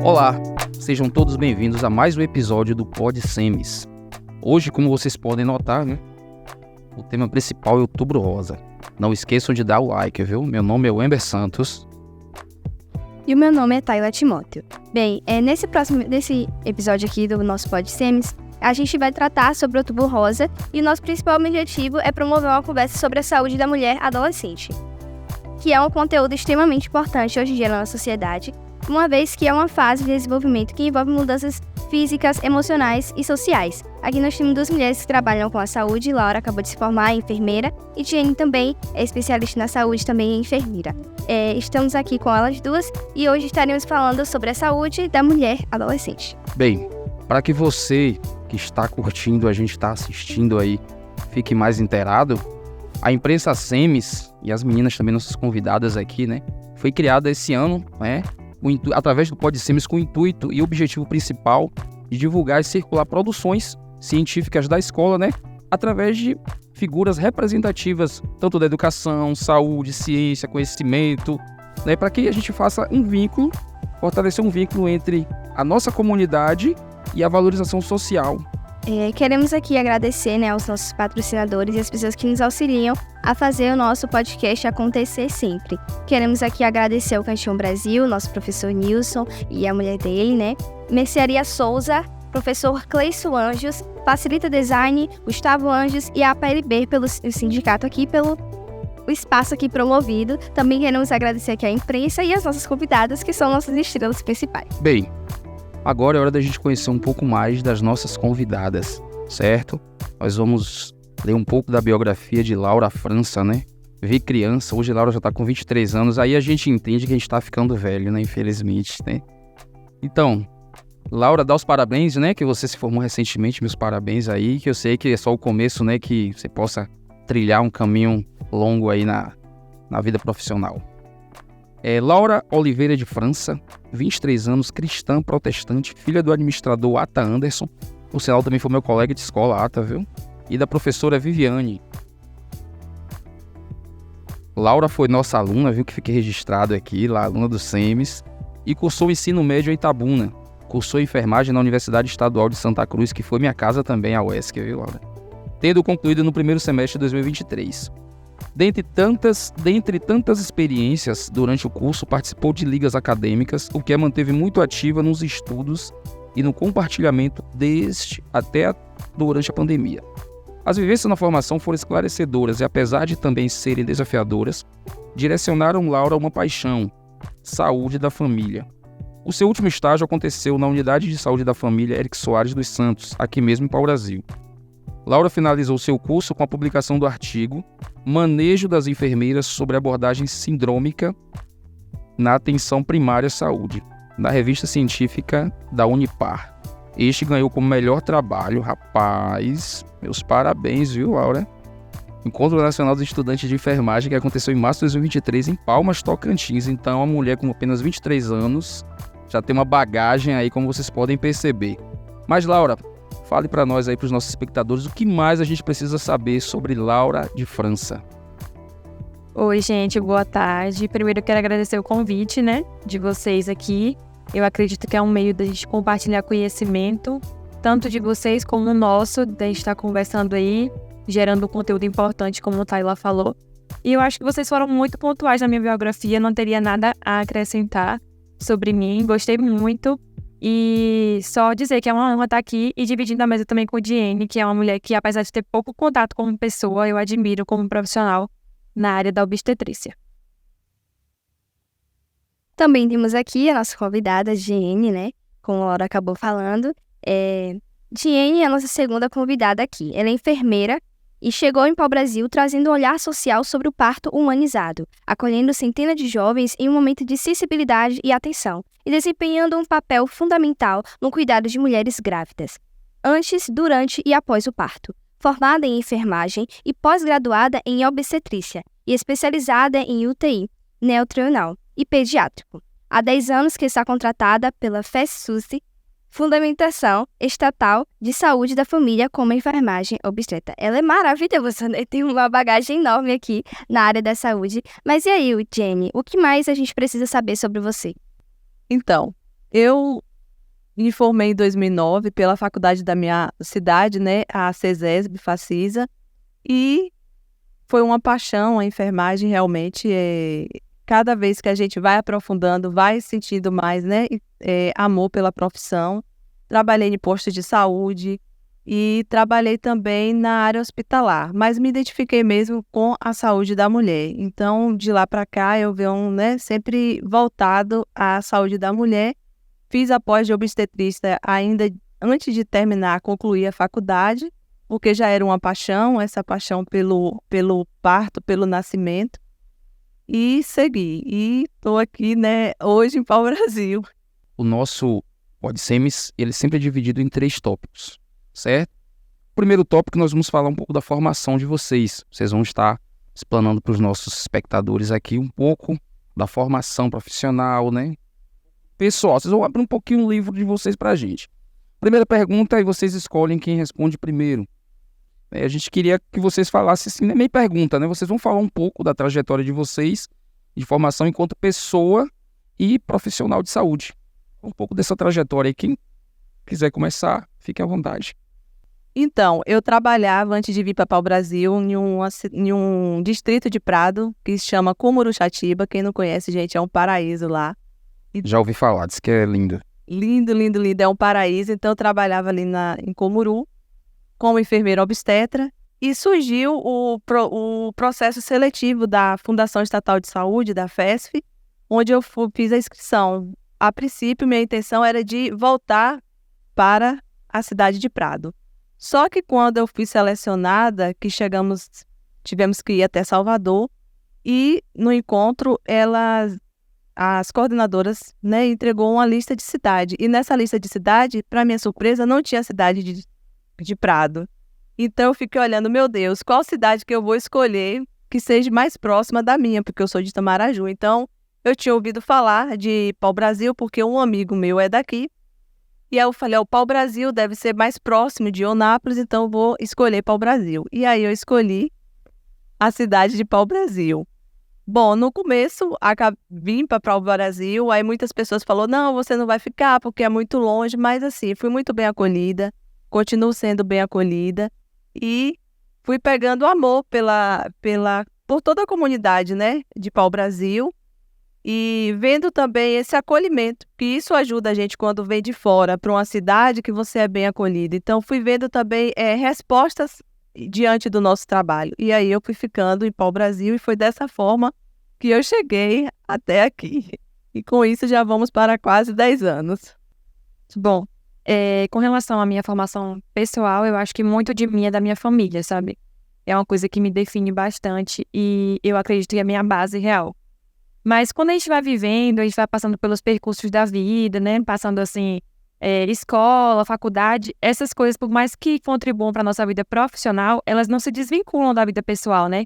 Olá, sejam todos bem-vindos a mais um episódio do Pod Semis. Hoje, como vocês podem notar, o tema principal é Outubro Rosa. Não esqueçam de dar o like, viu? Meu nome é Wember Santos. E o meu nome é Tayla Timóteo. Bem, nesse episódio aqui do nosso Pod Semis, a gente vai tratar sobre o Outubro Rosa e o nosso principal objetivo é promover uma conversa sobre a saúde da mulher adolescente, que é um conteúdo extremamente importante hoje em dia na nossa sociedade, uma vez que é uma fase de desenvolvimento que envolve mudanças físicas, emocionais e sociais. Aqui nós temos duas mulheres que trabalham com a saúde. Laura acabou de se formar, é enfermeira, e Jenny também é especialista na saúde, também é enfermeira. Estamos aqui com elas duas e hoje estaremos falando sobre a saúde da mulher adolescente. Bem, para que você que está curtindo, a gente está assistindo aí, fique mais inteirado, a imprensa Semis e as meninas também, nossas convidadas aqui, foi criada esse ano, através do Pod Semis, com o intuito e objetivo principal de divulgar e circular produções científicas da escola, através de figuras representativas, tanto da educação, saúde, ciência, conhecimento, para que a gente faça um vínculo, fortalecer um vínculo entre a nossa comunidade e a valorização social. Queremos aqui agradecer aos nossos patrocinadores e as pessoas que nos auxiliam a fazer o nosso podcast acontecer sempre. Queremos aqui agradecer ao Cantinho Brasil, nosso professor Nilson e a mulher dele, Mercearia Souza, professor Cleison Anjos, Facilita Design, Gustavo Anjos e a APLB pelo sindicato aqui, pelo espaço aqui promovido. Também queremos agradecer aqui à imprensa e às nossas convidadas, que são nossas estrelas principais. Bem, agora é hora da gente conhecer um pouco mais das nossas convidadas, certo? Nós vamos ler um pouco da biografia de Laura França, Vi criança, hoje Laura já tá com 23 anos, aí a gente entende que a gente tá ficando velho, infelizmente, Então, Laura, dá os parabéns, que você se formou recentemente, meus parabéns aí, que eu sei que é só o começo, que você possa trilhar um caminho longo aí na vida profissional. Laura Oliveira de França, 23 anos, cristã protestante, filha do administrador Ata Anderson, por sinal também foi meu colega de escola, Ata, viu? E da professora Viviane. Laura foi nossa aluna, viu, que fiquei registrado aqui, lá, aluna do SEMES, e cursou o ensino médio em Itabuna. Cursou enfermagem na Universidade Estadual de Santa Cruz, que foi minha casa também, a UESC, viu, Laura? Tendo concluído no primeiro semestre de 2023. Dentre tantas experiências durante o curso, participou de ligas acadêmicas, o que a manteve muito ativa nos estudos e no compartilhamento desde até durante a pandemia. As vivências na formação foram esclarecedoras e, apesar de também serem desafiadoras, direcionaram Laura a uma paixão: saúde da família. O seu último estágio aconteceu na Unidade de Saúde da Família Eric Soares dos Santos, aqui mesmo em Pau-Brasil. Laura finalizou seu curso com a publicação do artigo Manejo das Enfermeiras sobre abordagem sindrômica na atenção primária à saúde, na revista científica da Unipar. Este ganhou como melhor trabalho. Rapaz, meus parabéns, viu, Laura? Encontro Nacional dos Estudantes de Enfermagem, que aconteceu em março de 2023 em Palmas, Tocantins. Então, a mulher com apenas 23 anos já tem uma bagagem aí, como vocês podem perceber. Mas, Laura, fale para nós aí, para os nossos espectadores, o que mais a gente precisa saber sobre Laura de França. Oi, gente, boa tarde. Primeiro eu quero agradecer o convite, de vocês aqui. Eu acredito que é um meio da gente compartilhar conhecimento, tanto de vocês como o nosso, da gente estar conversando aí, gerando um conteúdo importante, como o Tayla falou. E eu acho que vocês foram muito pontuais na minha biografia, não teria nada a acrescentar sobre mim, gostei muito. E só dizer que é uma honra estar aqui e dividindo a mesa também com a Jenny, que é uma mulher que, apesar de ter pouco contato como pessoa, eu admiro como profissional na área da obstetrícia. Também temos aqui a nossa convidada, Jenny, como a Laura acabou falando. Jenny é a nossa segunda convidada aqui. Ela é enfermeira e chegou em Pau-Brasil trazendo um olhar social sobre o parto humanizado, acolhendo centenas de jovens em um momento de sensibilidade e atenção, e desempenhando um papel fundamental no cuidado de mulheres grávidas, antes, durante e após o parto. Formada em enfermagem e pós-graduada em obstetrícia e especializada em UTI, neonatal e pediátrico. Há 10 anos que está contratada pela FESSUSE, Fundamentação Estatal de Saúde da Família como enfermagem obstetra. Ela é maravilhosa, tem uma bagagem enorme aqui na área da saúde. Mas e aí, Jenny, o que mais a gente precisa saber sobre você? Então, Eu me formei em 2009 pela faculdade da minha cidade, né, a CESESB, Facisa, e foi uma paixão a enfermagem, realmente. Cada vez que a gente vai aprofundando, vai sentindo mais, né, amor pela profissão. Trabalhei em postos de saúde e trabalhei também na área hospitalar, mas me identifiquei mesmo com a saúde da mulher. Então, de lá para cá, eu venho, né, sempre voltado à saúde da mulher. Fiz a pós de obstetrícia ainda antes de terminar, concluir a faculdade, porque já era uma paixão, essa paixão pelo parto, pelo nascimento, e segui. E estou aqui, né, hoje em Pau-Brasil. O nosso PodSemis, ele sempre é dividido em 3 tópicos, certo? O primeiro tópico, nós vamos falar um pouco da formação de vocês. Vocês vão estar explanando para os nossos espectadores aqui um pouco da formação profissional, né? Pessoal, vocês vão abrir um pouquinho o livro de vocês para a gente. Primeira pergunta, e vocês escolhem quem responde primeiro. A gente queria que vocês falassem, assim, não é meio pergunta, né? Vocês vão falar um pouco da trajetória de vocês, de formação enquanto pessoa e profissional de saúde. Um pouco dessa trajetória aí. Quem quiser começar, fique à vontade. Então, eu trabalhava, antes de vir para Pau-Brasil, em um distrito de Prado, que se chama Cumuruxatiba. Quem não conhece, gente, é um paraíso lá. Já ouvi falar, diz que é lindo. Lindo, lindo, lindo, é um paraíso. Então, eu trabalhava ali em Comuru, como enfermeira obstetra, e surgiu o processo seletivo da Fundação Estatal de Saúde, da FESF, onde eu fiz a inscrição. A princípio, minha intenção era de voltar para a cidade de Prado. Só que quando eu fui selecionada, que tivemos que ir até Salvador, e no encontro, as coordenadoras, né, entregou uma lista de cidade. E nessa lista de cidade, para minha surpresa, não tinha a cidade de Prado. Então eu fiquei olhando, meu Deus, qual cidade que eu vou escolher que seja mais próxima da minha, porque eu sou de Itamaraju. Então eu tinha ouvido falar de Pau-Brasil, porque um amigo meu é daqui. E aí eu falei, o Pau-Brasil deve ser mais próximo de Eunápolis, então eu vou escolher Pau-Brasil. E aí eu escolhi a cidade de Pau-Brasil. Bom, no começo, vim para Pau-Brasil, aí muitas pessoas falaram, não, você não vai ficar porque é muito longe, mas assim, fui muito bem acolhida, continuo sendo bem acolhida e fui pegando amor por toda a comunidade, né, de Pau-Brasil, e vendo também esse acolhimento, que isso ajuda a gente quando vem de fora para uma cidade que você é bem acolhida. Então, fui vendo também respostas diante do nosso trabalho. E aí eu fui ficando em Pau-Brasil e foi dessa forma que eu cheguei até aqui. E com isso já vamos para quase 10 anos. Bom, com relação à minha formação pessoal, eu acho que muito de mim é da minha família, sabe? É uma coisa que me define bastante e eu acredito que é a minha base real. Mas quando a gente vai vivendo, a gente vai passando pelos percursos da vida, né? Passando assim, escola, faculdade, essas coisas, por mais que contribuam para a nossa vida profissional, elas não se desvinculam da vida pessoal, né?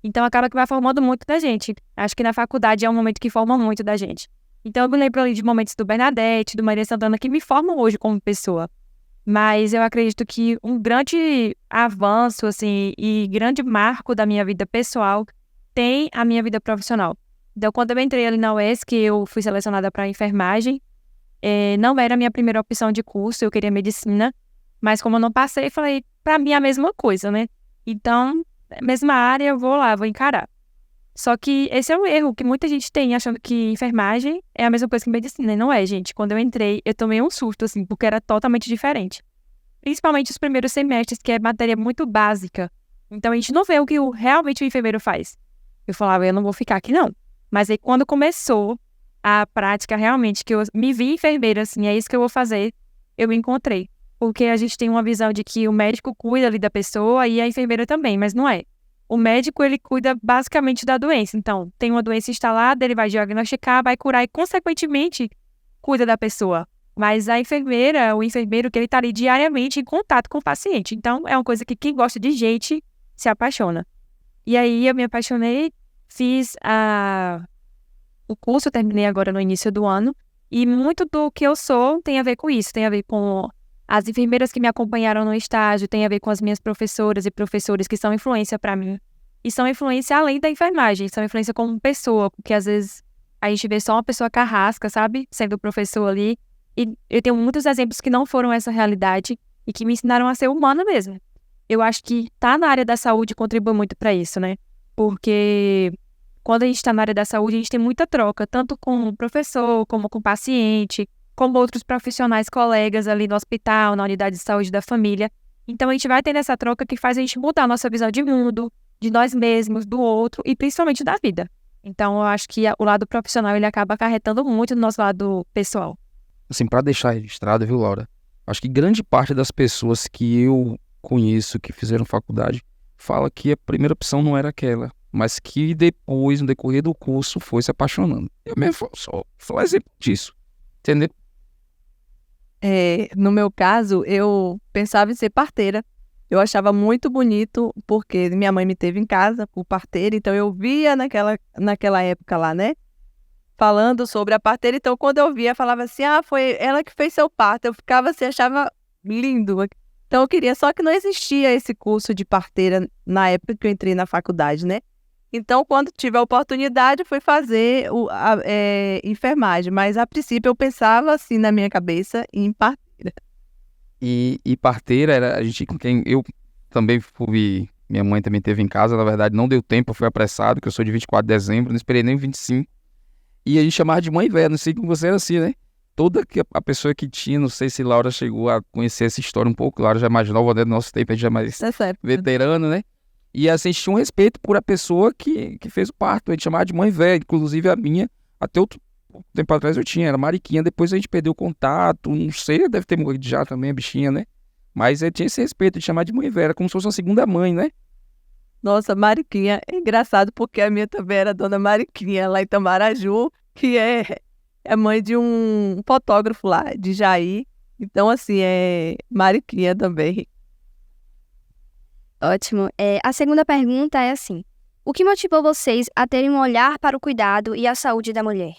Então acaba que vai formando muito da gente. Acho que na faculdade é um momento que forma muito da gente. Então eu me lembro ali de momentos do Bernadette, do Maria Santana, que me formam hoje como pessoa. Mas eu acredito que um grande avanço, assim, e grande marco da minha vida pessoal tem a minha vida profissional. Então, quando eu entrei ali na UESC, eu fui selecionada para enfermagem. Não era a minha primeira opção de curso, eu queria medicina. Mas como eu não passei, falei, para mim é a mesma coisa, né? Então, mesma área, eu vou lá, vou encarar. Só que esse é um erro que muita gente tem, achando que enfermagem é a mesma coisa que medicina. E não é, gente. Quando eu entrei, eu tomei um susto, assim, porque era totalmente diferente. Principalmente os primeiros semestres, que é matéria muito básica. Então, a gente não vê o que realmente o enfermeiro faz. Eu falava, eu não vou ficar aqui, não. Mas aí, quando começou a prática, realmente, que eu me vi enfermeira, assim, é isso que eu vou fazer, eu me encontrei. Porque a gente tem uma visão de que o médico cuida ali da pessoa e a enfermeira também, mas não é. O médico, ele cuida basicamente da doença. Então, tem uma doença instalada, ele vai diagnosticar, vai curar e, consequentemente, cuida da pessoa. Mas a enfermeira, o enfermeiro, que ele tá ali diariamente em contato com o paciente. Então, é uma coisa que quem gosta de gente se apaixona. E aí, eu me apaixonei, fiz o curso, eu terminei agora no início do ano. E muito do que eu sou tem a ver com isso, tem a ver com as enfermeiras que me acompanharam no estágio, tem a ver com as minhas professoras e professores que são influência para mim. E são influência além da enfermagem, são influência como pessoa, porque às vezes a gente vê só uma pessoa carrasca, sabe? Sendo professor ali. E eu tenho muitos exemplos que não foram essa realidade e que me ensinaram a ser humana mesmo. Eu acho que estar na área da saúde contribui muito para isso, né? Porque quando a gente está na área da saúde, a gente tem muita troca, tanto com o professor, como com o paciente, como outros profissionais, colegas ali no hospital, na unidade de saúde da família. Então, a gente vai tendo essa troca que faz a gente mudar a nossa visão de mundo, de nós mesmos, do outro e principalmente da vida. Então, eu acho que o lado profissional, ele acaba acarretando muito no nosso lado pessoal. Assim, para deixar registrado, viu, Laura? Acho que grande parte das pessoas que eu conheço, que fizeram faculdade, fala que a primeira opção não era aquela, mas que depois, no decorrer do curso, foi se apaixonando. Eu mesmo sou exemplo disso, entendeu? No meu caso, eu pensava em ser parteira. Eu achava muito bonito, porque minha mãe me teve em casa por parteira, então eu via naquela época lá, né? Falando sobre a parteira, então quando eu via, falava assim, foi ela que fez seu parto. Eu ficava assim, achava lindo. Então eu queria, só que não existia esse curso de parteira na época que eu entrei na faculdade, né? Então, quando tive a oportunidade, fui fazer enfermagem, mas a princípio eu pensava assim na minha cabeça em parteira. E parteira era a gente com quem eu também fui. Minha mãe também teve em casa, na verdade não deu tempo, eu fui apressado, que eu sou de 24 de dezembro, não esperei nem 25. E a gente chamava de mãe velha, não sei como você era assim, né? Toda a pessoa que tinha, não sei se Laura chegou a conhecer essa história um pouco, Laura já é mais nova, né, do nosso tempo, a gente já é mais É certo. veterano, né? E assim, a gente tinha um respeito por a pessoa que fez o parto, a gente chamava de mãe velha, inclusive a minha, até outro tempo atrás eu tinha, era Mariquinha, depois a gente perdeu o contato, não sei, deve ter morrido já também a bichinha, né? Mas tinha esse respeito de chamar de mãe velha, como se fosse uma segunda mãe, né? Nossa, Mariquinha, é engraçado porque a minha também era Dona Mariquinha, lá em Tamaraju, que é mãe de um fotógrafo lá, de Jair. Então, assim, é Mariquinha também. Ótimo. A segunda pergunta é assim: o que motivou vocês a terem um olhar para o cuidado e a saúde da mulher?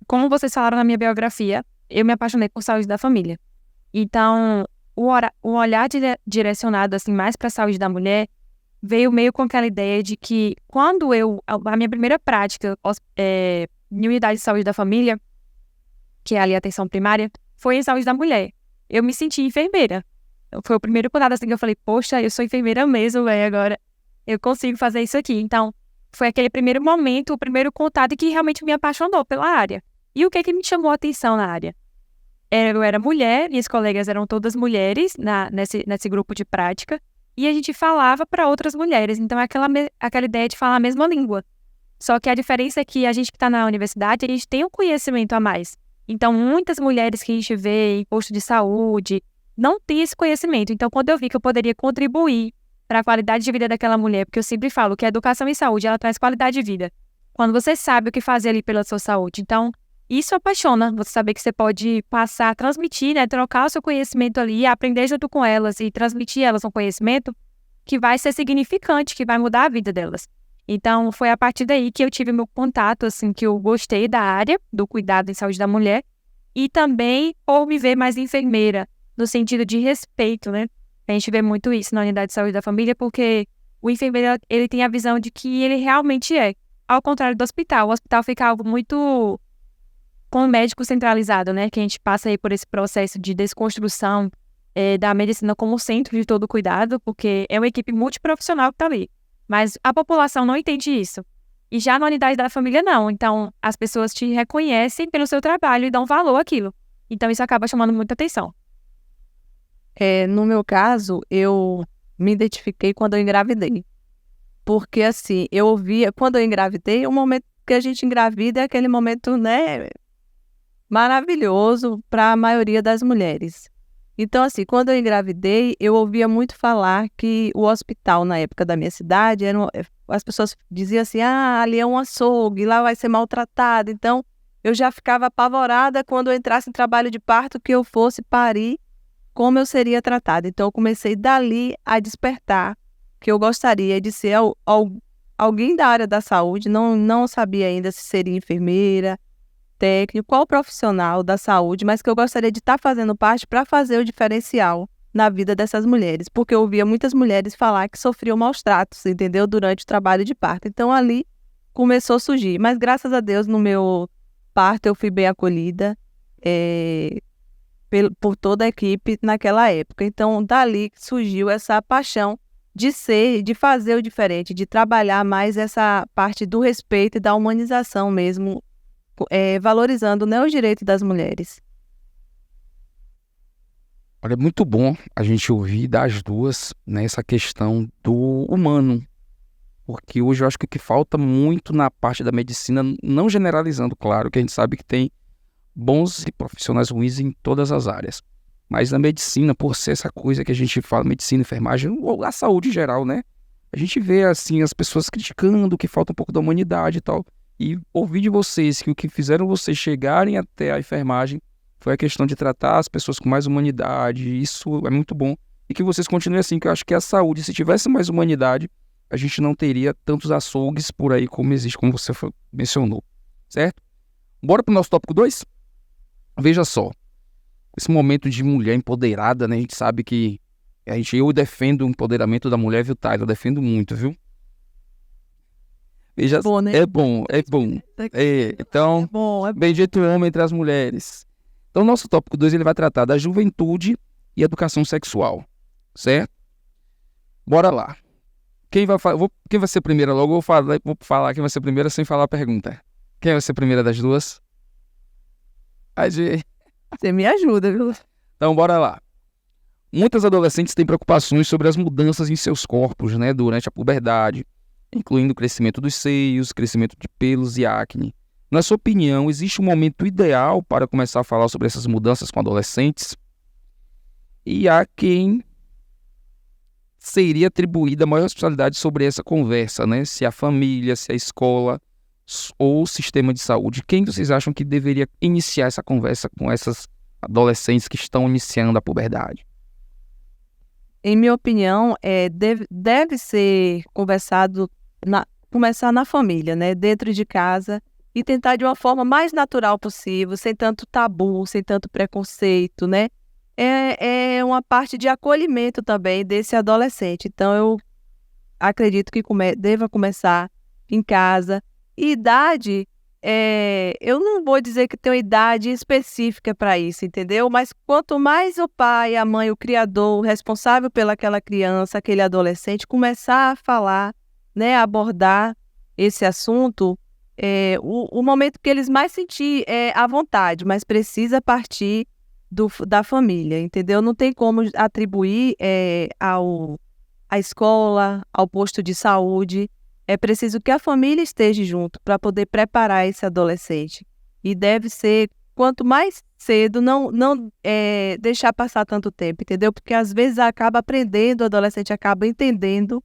Como vocês falaram na minha biografia, eu me apaixonei por saúde da família. Então, o olhar direcionado assim, mais para a saúde da mulher veio meio com aquela ideia de que quando a minha primeira prática em unidade de saúde da família, que é ali a atenção primária, foi em saúde da mulher. Eu me senti enfermeira. Foi o primeiro contato assim que eu falei, poxa, eu sou enfermeira mesmo, velho, agora eu consigo fazer isso aqui. Então, foi aquele primeiro momento, o primeiro contato que realmente me apaixonou pela área. E o que me chamou a atenção na área? Eu era mulher, minhas colegas eram todas mulheres nesse grupo de prática, e a gente falava para outras mulheres. Então, é aquela ideia de falar a mesma língua. Só que a diferença é que a gente que está na universidade, a gente tem um conhecimento a mais. Então, muitas mulheres que a gente vê em posto de saúde não têm esse conhecimento. Então, quando eu vi que eu poderia contribuir para a qualidade de vida daquela mulher, porque eu sempre falo que a educação em saúde, ela traz qualidade de vida. Quando você sabe o que fazer ali pela sua saúde. Então, isso apaixona, você saber que você pode passar, transmitir, né, trocar o seu conhecimento ali, aprender junto com elas e transmitir elas um conhecimento que vai ser significante, que vai mudar a vida delas. Então, foi a partir daí que eu tive meu contato, assim, que eu gostei da área do cuidado em saúde da mulher e também por me ver mais enfermeira, no sentido de respeito, né? A gente vê muito isso na unidade de saúde da família, porque o enfermeiro, ele tem a visão de que ele realmente é. Ao contrário do hospital. O hospital fica algo muito com o médico centralizado, né? Que a gente passa aí por esse processo de desconstrução da medicina como centro de todo o cuidado, porque é uma equipe multiprofissional que está ali. Mas a população não entende isso. E já na unidade da família, não. Então, as pessoas te reconhecem pelo seu trabalho e dão valor àquilo. Então, isso acaba chamando muita atenção. No meu caso, eu me identifiquei quando eu engravidei. Porque, assim, eu ouvia, quando eu engravidei, o momento que a gente engravida é aquele momento, né, maravilhoso para a maioria das mulheres. Então, assim, quando eu engravidei, eu ouvia muito falar que o hospital, na época da minha cidade, as pessoas diziam assim, ali é um açougue, lá vai ser maltratado. Então, eu já ficava apavorada quando eu entrasse em trabalho de parto, que eu fosse parir, como eu seria tratada. Então, eu comecei dali a despertar que eu gostaria de ser alguém da área da saúde, não sabia ainda se seria enfermeira, técnico, qual profissional da saúde, mas que eu gostaria de estar fazendo parte para fazer o diferencial na vida dessas mulheres, porque eu ouvia muitas mulheres falar que sofriam maus tratos, entendeu? Durante o trabalho de parto. Então, ali começou a surgir. Mas, graças a Deus, no meu parto, eu fui bem acolhida por toda a equipe naquela época. Então, dali surgiu essa paixão de fazer o diferente, de trabalhar mais essa parte do respeito e da humanização mesmo, valorizando, né, os direitos das mulheres. Olha, é muito bom a gente ouvir das duas, né, essa questão do humano, porque hoje eu acho que o que falta muito na parte da medicina, não generalizando, claro, que a gente sabe que tem bons e profissionais ruins em todas as áreas, mas na medicina, por ser essa coisa que a gente fala, medicina, enfermagem, ou a saúde em geral, né, a gente vê, assim, as pessoas criticando que falta um pouco da humanidade e tal, e ouvir de vocês que o que fizeram vocês chegarem até a enfermagem foi a questão de tratar as pessoas com mais humanidade. Isso é muito bom. E que vocês continuem assim, que eu acho que a saúde, se tivesse mais humanidade, a gente não teria tantos açougues por aí como existe, como você mencionou. Certo? Bora pro nosso tópico 2? Veja só. Esse momento de mulher empoderada, né? A gente sabe que eu defendo o empoderamento da mulher, viu, Tyler? Eu defendo muito, viu? Veja, Bom, né? É bom. Então, Bom. bendito o homem entre as mulheres. Então, nosso tópico 2 ele vai tratar da juventude e educação sexual, certo? Bora lá. Quem vai ser primeira logo? Eu vou falar quem vai ser primeira sem falar a pergunta. Quem vai ser primeira das duas? Você me ajuda, viu? Então, bora lá. Muitas adolescentes têm preocupações sobre as mudanças em seus corpos, né, durante a puberdade, incluindo o crescimento dos seios, crescimento de pelos e acne. Na sua opinião, existe um momento ideal para começar a falar sobre essas mudanças com adolescentes? E a quem seria atribuída a maior responsabilidade sobre essa conversa, né? Se a família, se a escola ou o sistema de saúde. Quem vocês acham que deveria iniciar essa conversa com essas adolescentes que estão iniciando a puberdade? Em minha opinião, deve ser começar na família, né? Dentro de casa, e tentar de uma forma mais natural possível, sem tanto tabu, sem tanto preconceito, né? É uma parte de acolhimento também desse adolescente. Então, eu acredito que deva começar em casa. E idade, eu não vou dizer que tem uma idade específica para isso, entendeu? Mas quanto mais o pai, a mãe, o criador, o responsável pelaquela criança, aquele adolescente, começar a falar, né, abordar esse assunto, o momento que eles mais sentir à vontade, mas precisa partir da família, entendeu? Não tem como atribuir à escola, ao posto de saúde. É preciso que a família esteja junto para poder preparar esse adolescente. E deve ser, quanto mais cedo, não deixar passar tanto tempo, entendeu? Porque às vezes acaba aprendendo, o adolescente acaba entendendo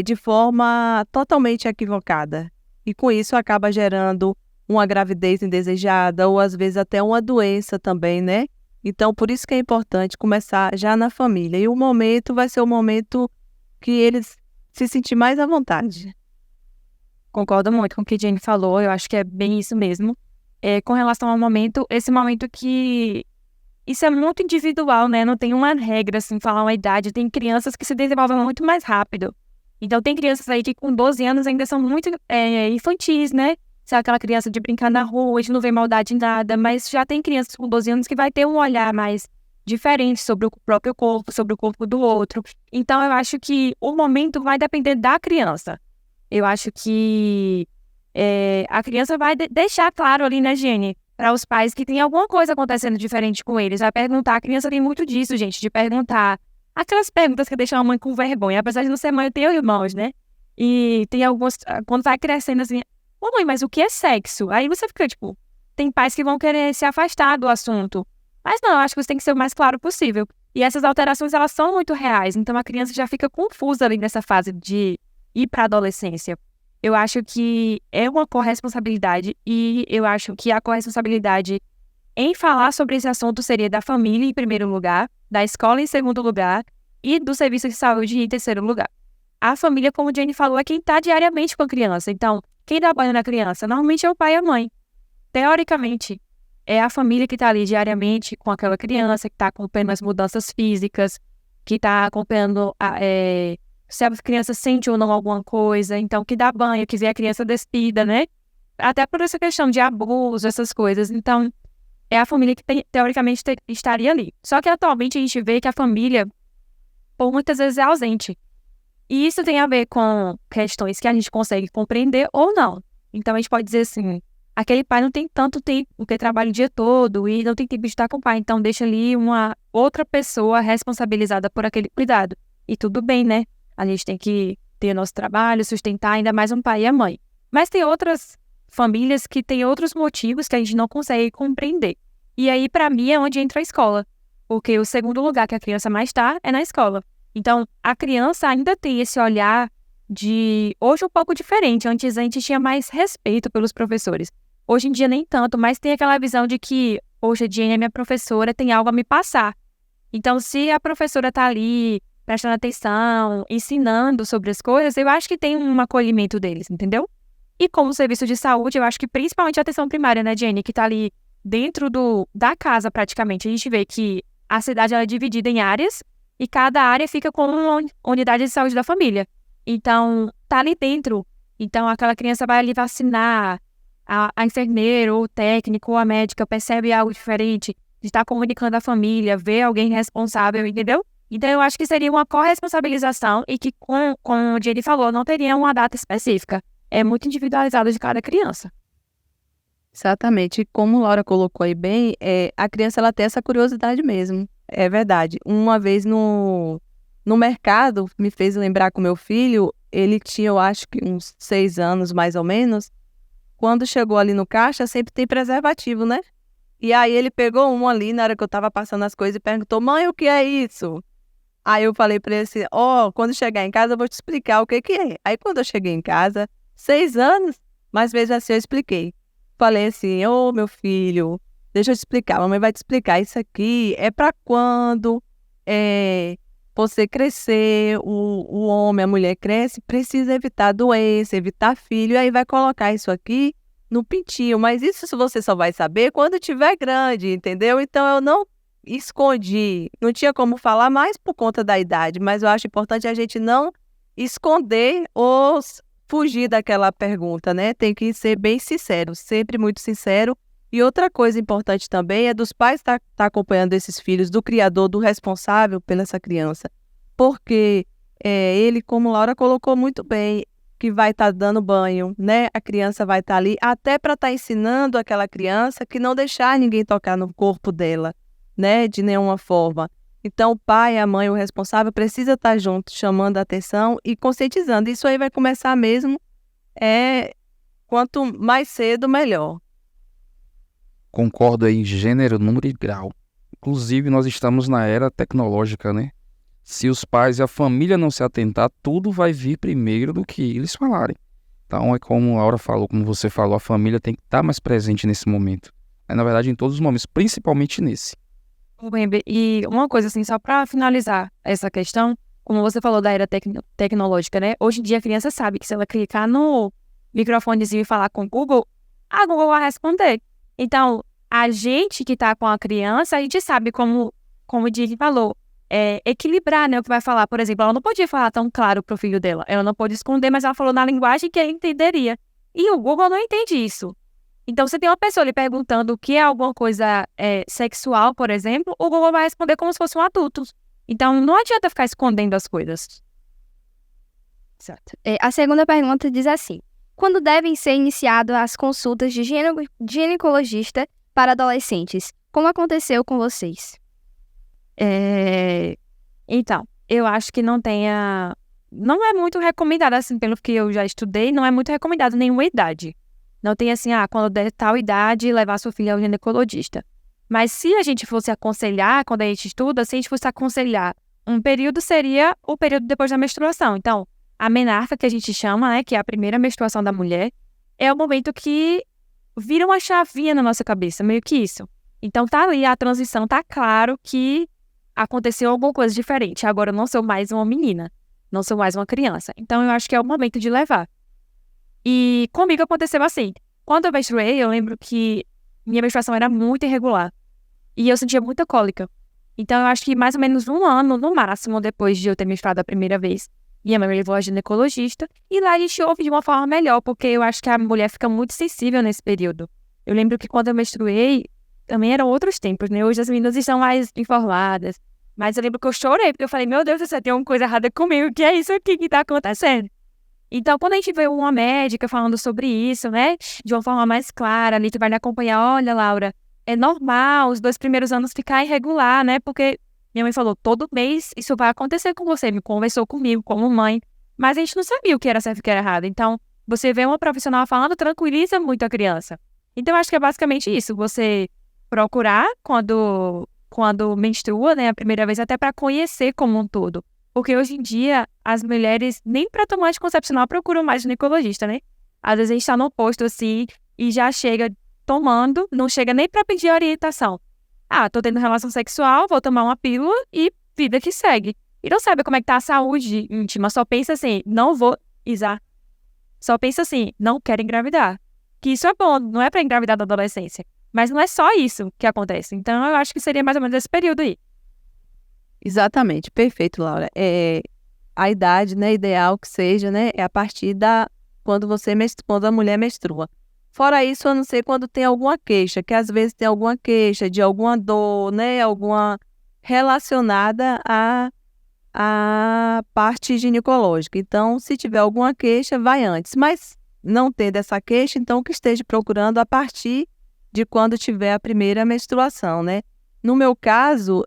de forma totalmente equivocada. E com isso acaba gerando uma gravidez indesejada ou às vezes até uma doença também, né? Então, por isso que é importante começar já na família. E o momento vai ser o momento que eles se sentir mais à vontade. Concordo muito com o que a Jane falou, eu acho que é bem isso mesmo. Com relação ao momento, esse momento que... Isso é muito individual, né? Não tem uma regra, assim, falar uma idade. Tem crianças que se desenvolvem muito mais rápido. Então, tem crianças aí que com 12 anos ainda são muito infantis, né? Se é aquela criança de brincar na rua, a gente não vê maldade em nada, mas já tem crianças com 12 anos que vai ter um olhar mais diferente sobre o próprio corpo, sobre o corpo do outro. Então, eu acho que o momento vai depender da criança. Eu acho que a criança vai deixar claro ali, né, Jenny, para os pais que tem alguma coisa acontecendo diferente com eles. Vai perguntar, a criança tem muito disso, gente, de perguntar. Aquelas perguntas que deixam a mãe com vergonha. Apesar de não ser mãe, eu tenho irmãos, né? E tem alguns, quando vai crescendo assim, ô mãe, mas o que é sexo? Aí você fica, tipo, tem pais que vão querer se afastar do assunto. Mas não, eu acho que você tem que ser o mais claro possível. E essas alterações, elas são muito reais. Então, a criança já fica confusa ali nessa fase de ir para a adolescência. Eu acho que é uma corresponsabilidade e eu acho que a corresponsabilidade em falar sobre esse assunto seria da família em primeiro lugar, da escola em segundo lugar e do serviço de saúde em terceiro lugar. A família, como a Jane falou, é quem está diariamente com a criança. Então, quem dá banho na criança? Normalmente é o pai e a mãe. Teoricamente. é a família que está ali diariamente com aquela criança, que está acompanhando as mudanças físicas, que está acompanhando se a criança sente ou não alguma coisa, então que dá banho, que vê a criança despida, né? Até por essa questão de abuso, essas coisas. Então, é a família que teoricamente estaria ali. Só que atualmente a gente vê que a família, por muitas vezes, é ausente. E isso tem a ver com questões que a gente consegue compreender ou não. Então, a gente pode dizer assim, aquele pai não tem tanto tempo, porque trabalha o dia todo e não tem tempo de estar com o pai. Então, deixa ali uma outra pessoa responsabilizada por aquele cuidado. E tudo bem, né? A gente tem que ter nosso trabalho, sustentar ainda mais um pai e a mãe. Mas tem outras famílias que têm outros motivos que a gente não consegue compreender. E aí, para mim, é onde entra a escola. Porque o segundo lugar que a criança mais está é na escola. Então, a criança ainda tem esse olhar de... Hoje um pouco diferente. Antes a gente tinha mais respeito pelos professores. Hoje em dia nem tanto, mas tem aquela visão de que hoje a Jane é minha professora, tem algo a me passar. Então, se a professora está ali prestando atenção, ensinando sobre as coisas, eu acho que tem um acolhimento deles, entendeu? E como serviço de saúde, eu acho que principalmente a atenção primária, né, Jane, que está ali dentro da casa praticamente. A gente vê que a cidade ela é dividida em áreas e cada área fica com uma unidade de saúde da família. Então, tá ali dentro. Então, aquela criança vai ali vacinar, a enfermeira, ou o técnico, ou a médica percebe algo diferente, de estar comunicando à família, ver alguém responsável, entendeu? Então, eu acho que seria uma corresponsabilização e que, como o Jenny falou, não teria uma data específica. É muito individualizado de cada criança. Exatamente. Como Laura colocou aí bem, a criança ela tem essa curiosidade mesmo. É verdade. Uma vez no mercado, me fez lembrar com meu filho, ele tinha, eu acho que uns 6 anos mais ou menos. Quando chegou ali no caixa, sempre tem preservativo, né? E aí ele pegou um ali na hora que eu tava passando as coisas e perguntou, mãe, o que é isso? Aí eu falei pra ele assim, quando chegar em casa eu vou te explicar o que que é. Aí quando eu cheguei em casa, 6 anos, mas mesmo assim eu expliquei. Falei assim, meu filho, deixa eu te explicar, a mamãe vai te explicar, isso aqui é pra quando você crescer, o homem, a mulher cresce, precisa evitar doença, evitar filho, e aí vai colocar isso aqui no pintinho, mas isso você só vai saber quando tiver grande, entendeu? Então eu não escondi, não tinha como falar mais por conta da idade, mas eu acho importante a gente não esconder ou fugir daquela pergunta, né? Tem que ser bem sincero, sempre muito sincero. E outra coisa importante também é dos pais estar acompanhando esses filhos, do criador, do responsável pela essa criança. Porque ele, como Laura colocou muito bem, que vai estar dando banho, né? A criança vai estar ali até para estar ensinando aquela criança que não deixar ninguém tocar no corpo dela, né? De nenhuma forma. Então, o pai, a mãe, o responsável precisa estar junto, chamando a atenção e conscientizando. Isso aí vai começar mesmo, quanto mais cedo, melhor. Concordo aí em gênero, número e grau. Inclusive, nós estamos na era tecnológica, né? Se os pais e a família não se atentar, tudo vai vir primeiro do que eles falarem. Então, é como a Laura falou, como você falou, a família tem que estar mais presente nesse momento. Na verdade, em todos os momentos, principalmente nesse. E uma coisa assim, só para finalizar essa questão, como você falou da era tecnológica, né? Hoje em dia a criança sabe que se ela clicar no microfonezinho e falar com o Google, a Google vai responder. Então, a gente que tá com a criança, a gente sabe como o Didi falou, equilibrar, né, o que vai falar. Por exemplo, ela não podia falar tão claro pro filho dela. Ela não pôde esconder, mas ela falou na linguagem que ele entenderia. E o Google não entende isso. Então, se tem uma pessoa lhe perguntando o que é alguma coisa sexual, por exemplo, o Google vai responder como se fosse um adulto. Então, não adianta ficar escondendo as coisas. Certo. A segunda pergunta diz assim: quando devem ser iniciadas as consultas de ginecologista para adolescentes? Como aconteceu com vocês? Então, eu acho que não é muito recomendado, assim, pelo que eu já estudei, não é muito recomendado nenhuma idade. Não tem assim, quando der tal idade, levar sua filha ao ginecologista. Mas se a gente fosse aconselhar, quando a gente estuda, se a gente fosse aconselhar, um período seria o período depois da menstruação. Então, a menarca, que a gente chama, né, que é a primeira menstruação da mulher, é o momento que vira uma chavinha na nossa cabeça, meio que isso. Então, tá ali a transição, tá claro que aconteceu alguma coisa diferente. Agora eu não sou mais uma menina, não sou mais uma criança. Então, eu acho que é o momento de levar. E comigo aconteceu assim. Quando eu menstruei, eu lembro que minha menstruação era muito irregular. E eu sentia muita cólica. Então, eu acho que mais ou menos 1 ano, no máximo, depois de eu ter menstruado a primeira vez, minha mãe me levou a ginecologista. E lá a gente ouve de uma forma melhor, porque eu acho que a mulher fica muito sensível nesse período. Eu lembro que quando eu menstruei, também eram outros tempos, né? Hoje as meninas estão mais informadas. Mas eu lembro que eu chorei, porque eu falei, meu Deus, você tem uma coisa errada comigo, que é isso aqui que tá acontecendo? Então, quando a gente vê uma médica falando sobre isso, né, de uma forma mais clara, ali tu vai me acompanhar, olha, Laura, é normal os 2 primeiros anos ficar irregular, né, porque minha mãe falou, todo mês isso vai acontecer com você, me conversou comigo como mãe, mas a gente não sabia o que era certo e o que era errado. Então, você vê uma profissional falando, tranquiliza muito a criança. Então, acho que é basicamente isso, você procurar quando menstrua, né, a primeira vez, até para conhecer como um todo. Porque hoje em dia, as mulheres, nem para tomar anticoncepcional, procuram mais ginecologista, né? Às vezes a gente tá no posto, assim, e já chega tomando, não chega nem para pedir orientação. Ah, tô tendo relação sexual, vou tomar uma pílula e vida que segue. E não sabe como é que tá a saúde íntima, só pensa assim, não vou isar. Só pensa assim, não quero engravidar. Que isso é bom, não é para engravidar da adolescência. Mas não é só isso que acontece. Então, eu acho que seria mais ou menos esse período aí. Exatamente, perfeito, Laura. A idade, né, ideal que seja, né, é a partir quando quando a mulher menstrua. Fora isso, eu não sei quando tem alguma queixa, que às vezes tem alguma queixa de alguma dor, né, alguma relacionada à parte ginecológica. Então, se tiver alguma queixa, vai antes. Mas não tendo essa queixa, então que esteja procurando a partir de quando tiver a primeira menstruação, né? No meu caso,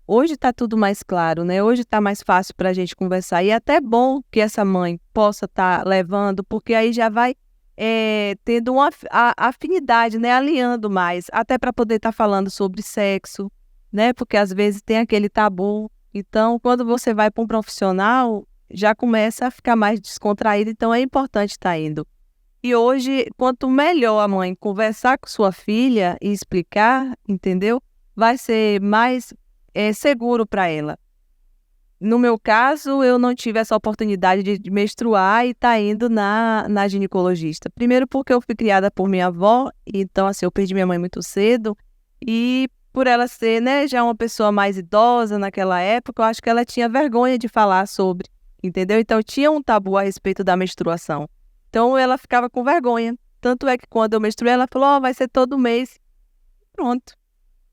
hoje está tudo mais claro, né? Hoje está mais fácil para a gente conversar. E é até bom que essa mãe possa estar levando, porque aí já vai tendo uma afinidade, né? Alinhando mais, até para poder estar falando sobre sexo, né? Porque às vezes tem aquele tabu. Então, quando você vai para um profissional, já começa a ficar mais descontraído. Então, é importante estar indo. E hoje, quanto melhor a mãe conversar com sua filha e explicar, entendeu? Vai ser mais seguro para ela. No meu caso, eu não tive essa oportunidade de menstruar e tá indo na ginecologista. Primeiro porque eu fui criada por minha avó, então assim, eu perdi minha mãe muito cedo. E por ela ser, né, já uma pessoa mais idosa naquela época, eu acho que ela tinha vergonha de falar sobre, entendeu? Então tinha um tabu a respeito da menstruação. Então ela ficava com vergonha. Tanto é que quando eu menstruei, ela falou, vai ser todo mês. Pronto.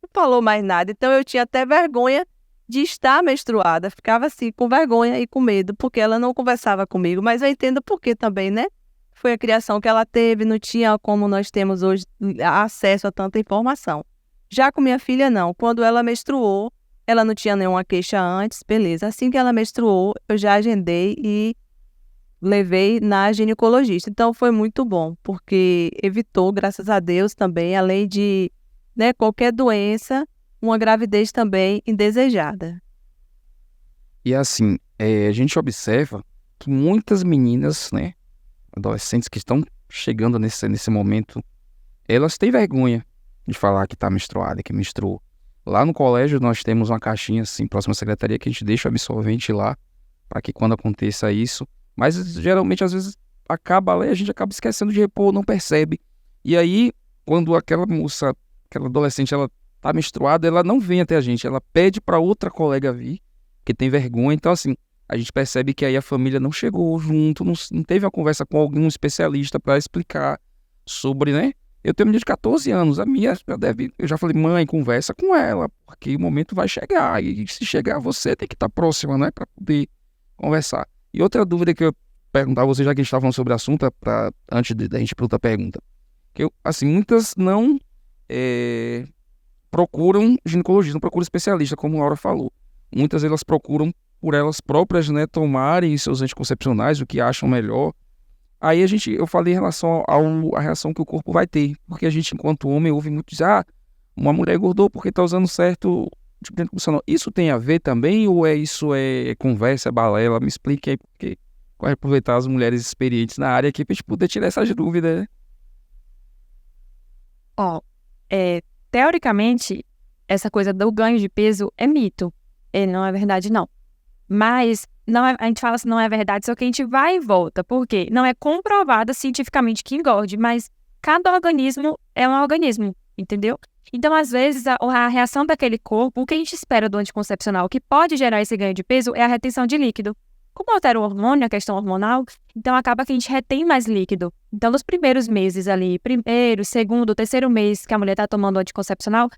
Não falou mais nada. Então eu tinha até vergonha de estar menstruada. Ficava assim, com vergonha e com medo, porque ela não conversava comigo. Mas eu entendo por que também, né? Foi a criação que ela teve, não tinha como nós temos hoje acesso a tanta informação. Já com minha filha, não. Quando ela menstruou, ela não tinha nenhuma queixa antes, beleza. Assim que ela menstruou, eu já agendei e levei na ginecologista. Então foi muito bom, porque evitou, graças a Deus também, além de, né, qualquer doença, uma gravidez também indesejada. E assim, a gente observa que muitas meninas, né, adolescentes que estão chegando nesse momento, elas têm vergonha de falar que está menstruada, que menstruou. Lá no colégio nós temos uma caixinha assim, próxima à secretaria, que a gente deixa o absorvente lá, para que quando aconteça isso, mas geralmente às vezes acaba lá e a gente acaba esquecendo de repor, não percebe. E aí, quando aquela moça, aquela adolescente, ela tá menstruada, ela não vem até a gente, ela pede para outra colega vir, que tem vergonha. Então assim, a gente percebe que aí a família não chegou junto, não teve uma conversa com algum especialista para explicar sobre, né? Eu tenho uma menina de 14 anos, a minha eu já falei, mãe, conversa com ela, porque o momento vai chegar, e se chegar você tem que estar próxima, né, para poder conversar. E outra dúvida que eu perguntar a você, já que a gente estava falando sobre o assunto, antes da gente ir para outra pergunta, que assim, muitas não procuram ginecologista, não procuram especialista, como a Laura falou. Muitas elas procuram por elas próprias, né, tomarem seus anticoncepcionais, o que acham melhor. Aí eu falei em relação à reação que o corpo vai ter, porque a gente, enquanto homem, ouve muito dizer, uma mulher engordou porque está usando certo tipo de anticoncepcional. Isso tem a ver também, ou isso é conversa, é balela? Me explique aí, porque vai aproveitar as mulheres experientes na área aqui para a gente poder tirar essas dúvidas, né? Teoricamente, essa coisa do ganho de peso é mito. Não é verdade, não. Mas a gente fala assim, não é verdade, só que a gente vai e volta. Por quê? Não é comprovado cientificamente que engorde, mas cada organismo é um organismo, entendeu? Então, às vezes, a reação daquele corpo, o que a gente espera do anticoncepcional que pode gerar esse ganho de peso é a retenção de líquido. Como altera o hormônio, a questão hormonal, então acaba que a gente retém mais líquido. Então, nos primeiros meses ali, primeiro, segundo, terceiro mês que a mulher está tomando o anticoncepcional,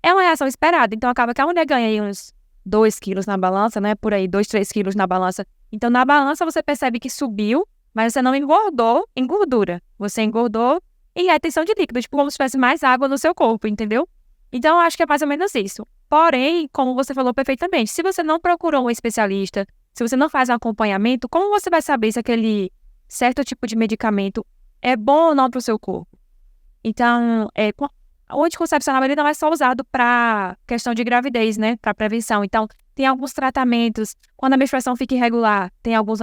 é uma reação esperada. Então, acaba que a mulher ganha aí uns 2 quilos na balança, né? Por aí, 2, 3 quilos na balança. Então, na balança, você percebe que subiu, mas você não engordou em gordura. Você engordou em retenção de líquido, tipo como se tivesse mais água no seu corpo, entendeu? Então, eu acho que é mais ou menos isso. Porém, como você falou perfeitamente, se você não procurou um especialista, se você não faz um acompanhamento, como você vai saber se aquele certo tipo de medicamento é bom ou não para o seu corpo? Então, o anticoncepcional ele não é só usado para questão de gravidez, né? Para prevenção. Então, tem alguns tratamentos. Quando a menstruação fica irregular, tem alguns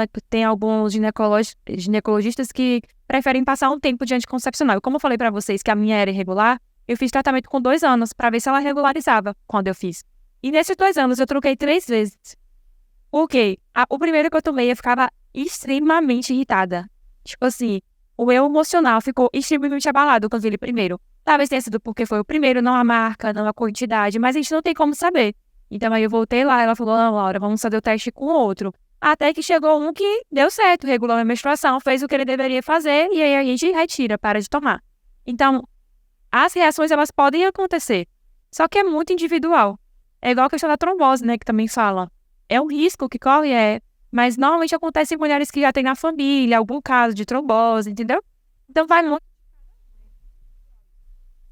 ginecologistas que preferem passar um tempo de anticoncepcional. Como eu falei para vocês que a minha era irregular, eu fiz tratamento com 2 anos para ver se ela regularizava quando eu fiz. E nesses 2 anos eu troquei 3 vezes. Por quê? O primeiro que eu tomei eu ficava extremamente irritada. Tipo assim, o meu emocional ficou extremamente abalado quando eu vi ele primeiro. Talvez tenha sido porque foi o primeiro, não a marca, não a quantidade, mas a gente não tem como saber. Então aí eu voltei lá, ela falou, não, Laura, vamos fazer o teste com outro. Até que chegou um que deu certo, regulou a minha menstruação, fez o que ele deveria fazer e aí a gente retira, para de tomar. Então, as reações elas podem acontecer, só que é muito individual. É igual a questão da trombose, né, que também fala. É um risco que corre, mas normalmente acontece em mulheres que já têm na família algum caso de trombose, entendeu? Então vai muito.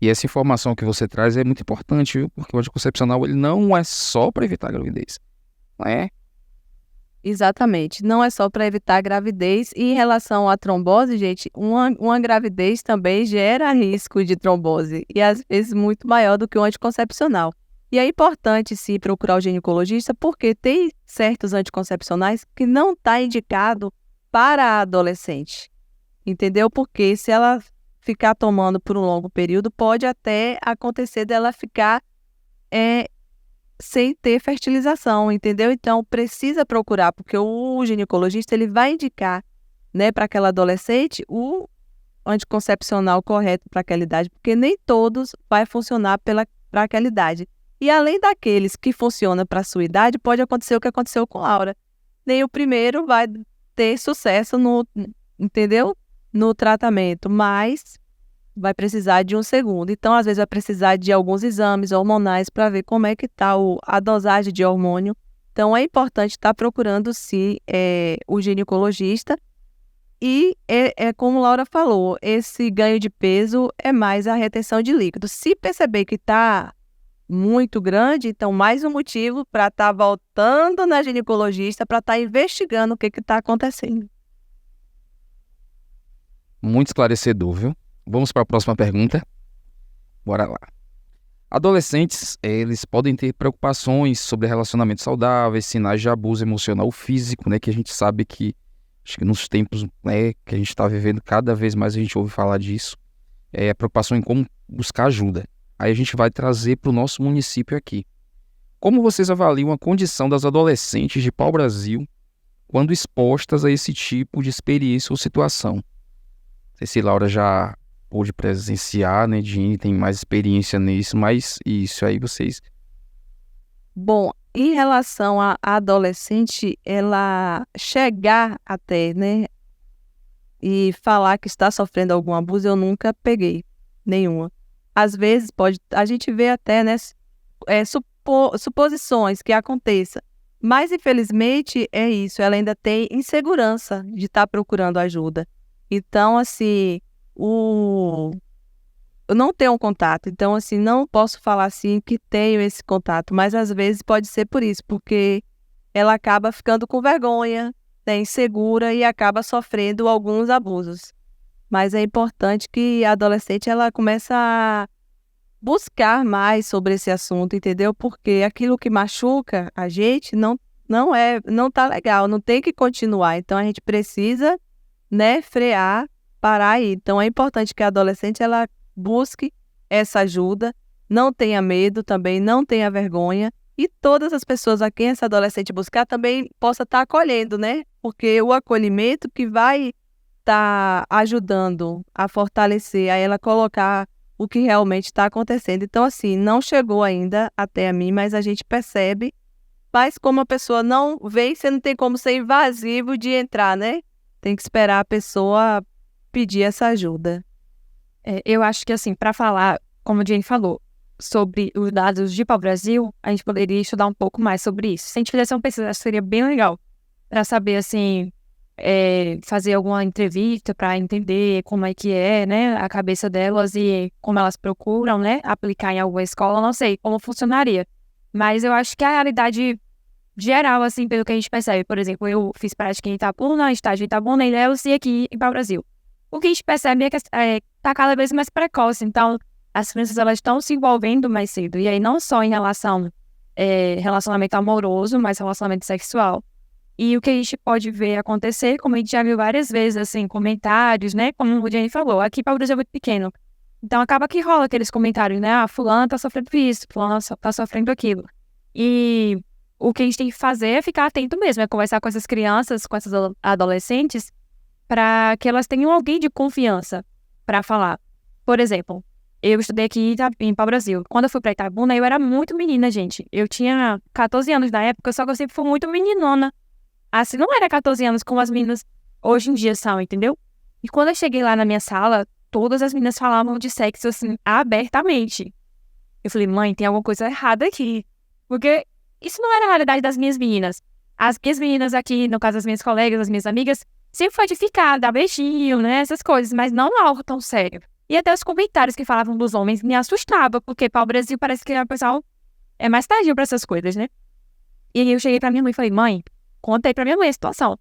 E essa informação que você traz é muito importante, viu? Porque o anticoncepcional ele não é só para evitar a gravidez, não é? Exatamente. Não é só para evitar a gravidez. E em relação à trombose, gente, uma gravidez também gera risco de trombose. E às vezes muito maior do que o anticoncepcional. E é importante sim procurar o ginecologista porque tem certos anticoncepcionais que não está indicado para a adolescente. Entendeu? Porque se ela ficar tomando por um longo período, pode até acontecer dela ficar sem ter fertilização, entendeu? Então, precisa procurar, porque o ginecologista ele vai indicar, né, para aquela adolescente o anticoncepcional correto para aquela idade, porque nem todos vai funcionar para aquela idade. E além daqueles que funcionam para a sua idade, pode acontecer o que aconteceu com Laura. Nem o primeiro vai ter sucesso entendeu? No tratamento, mas vai precisar de um segundo. Então, às vezes, vai precisar de alguns exames hormonais para ver como é que está a dosagem de hormônio. Então, é importante estar procurando, sim, o ginecologista. E, como Laura falou, esse ganho de peso é mais a retenção de líquido. Se perceber que está muito grande, então, mais um motivo para estar voltando na ginecologista, para estar investigando o que está acontecendo. Muito esclarecedor, viu? Vamos para a próxima pergunta. Bora lá. Adolescentes, eles podem ter preocupações sobre relacionamentos saudáveis, sinais de abuso emocional ou físico, né? Que a gente sabe que, acho que nos tempos, né, que a gente está vivendo, cada vez mais a gente ouve falar disso. A preocupação em como buscar ajuda. Aí a gente vai trazer para o nosso município aqui. Como vocês avaliam a condição das adolescentes de pau-brasil quando expostas a esse tipo de experiência ou situação? Não sei se Laura já pôde presenciar, né, Jeane tem mais experiência nisso, mas isso aí vocês... Bom, em relação à adolescente, ela chegar até, né, e falar que está sofrendo algum abuso, eu nunca peguei nenhuma. Às vezes a gente vê até, né, suposições que aconteça, mas infelizmente é isso, ela ainda tem insegurança de estar procurando ajuda. Então, assim, eu não tenho um contato, então, assim, não posso falar, assim, que tenho esse contato, mas às vezes pode ser por isso, porque ela acaba ficando com vergonha, né, insegura e acaba sofrendo alguns abusos. Mas é importante que a adolescente, ela comece a buscar mais sobre esse assunto, entendeu? Porque aquilo que machuca a gente não tá legal, não tem que continuar, então a gente precisa, né, frear, parar aí. Então é importante que a adolescente ela busque essa ajuda, não tenha medo também, não tenha vergonha e todas as pessoas a quem essa adolescente buscar também possa estar acolhendo, né? Porque o acolhimento que vai está ajudando a fortalecer, a ela colocar o que realmente está acontecendo. Então, assim, não chegou ainda até a mim, mas a gente percebe. Mas como a pessoa não vem, você não tem como ser invasivo de entrar, né? Tem que esperar a pessoa pedir essa ajuda. Eu acho que, assim, para falar, como a Jane falou, sobre os dados de pau-brasil, a gente poderia estudar um pouco mais sobre isso. Se a gente fizesse uma pesquisa, acho que seria bem legal para saber, assim, fazer alguma entrevista para entender como é que é, né, a cabeça delas e como elas procuram, né, aplicar em alguma escola. Não sei como funcionaria, mas eu acho que a realidade geral, assim, pelo que a gente percebe, por exemplo, eu fiz prática em Itabuna, estágio em Itabuna, e Ilhéus, e aqui em pau-brasil. O que a gente percebe é que está cada vez mais precoce, então as crianças elas estão se envolvendo mais cedo, e aí não só em relacionamento amoroso, mas relacionamento sexual. E o que a gente pode ver acontecer, como a gente já viu várias vezes, assim, comentários, né, como o Jenny falou, aqui pau-brasil é muito pequeno, então acaba que rola aqueles comentários, né, fulano tá sofrendo isso, fulano tá sofrendo aquilo. E o que a gente tem que fazer é ficar atento mesmo, é conversar com essas crianças, com essas adolescentes, para que elas tenham alguém de confiança para falar. Por exemplo, eu estudei aqui em pau-brasil. Quando eu fui para Itabuna, eu era muito menina, gente. Eu tinha 14 anos na época, só que eu sempre fui muito meninona. Assim, não era 14 anos como as meninas hoje em dia são, entendeu? E quando eu cheguei lá na minha sala, todas as meninas falavam de sexo, assim, abertamente. Eu falei, mãe, tem alguma coisa errada aqui. Porque isso não era a realidade das minhas meninas. As minhas meninas aqui, no caso das minhas colegas, das minhas amigas, sempre foi de ficar, dar beijinho, né, essas coisas, mas não algo tão sério. E até os comentários que falavam dos homens me assustavam, porque pau-brasil parece que o pessoal é mais tardio pra essas coisas, né? E aí eu cheguei pra minha mãe e falei, mãe, conta aí pra minha mãe a situação.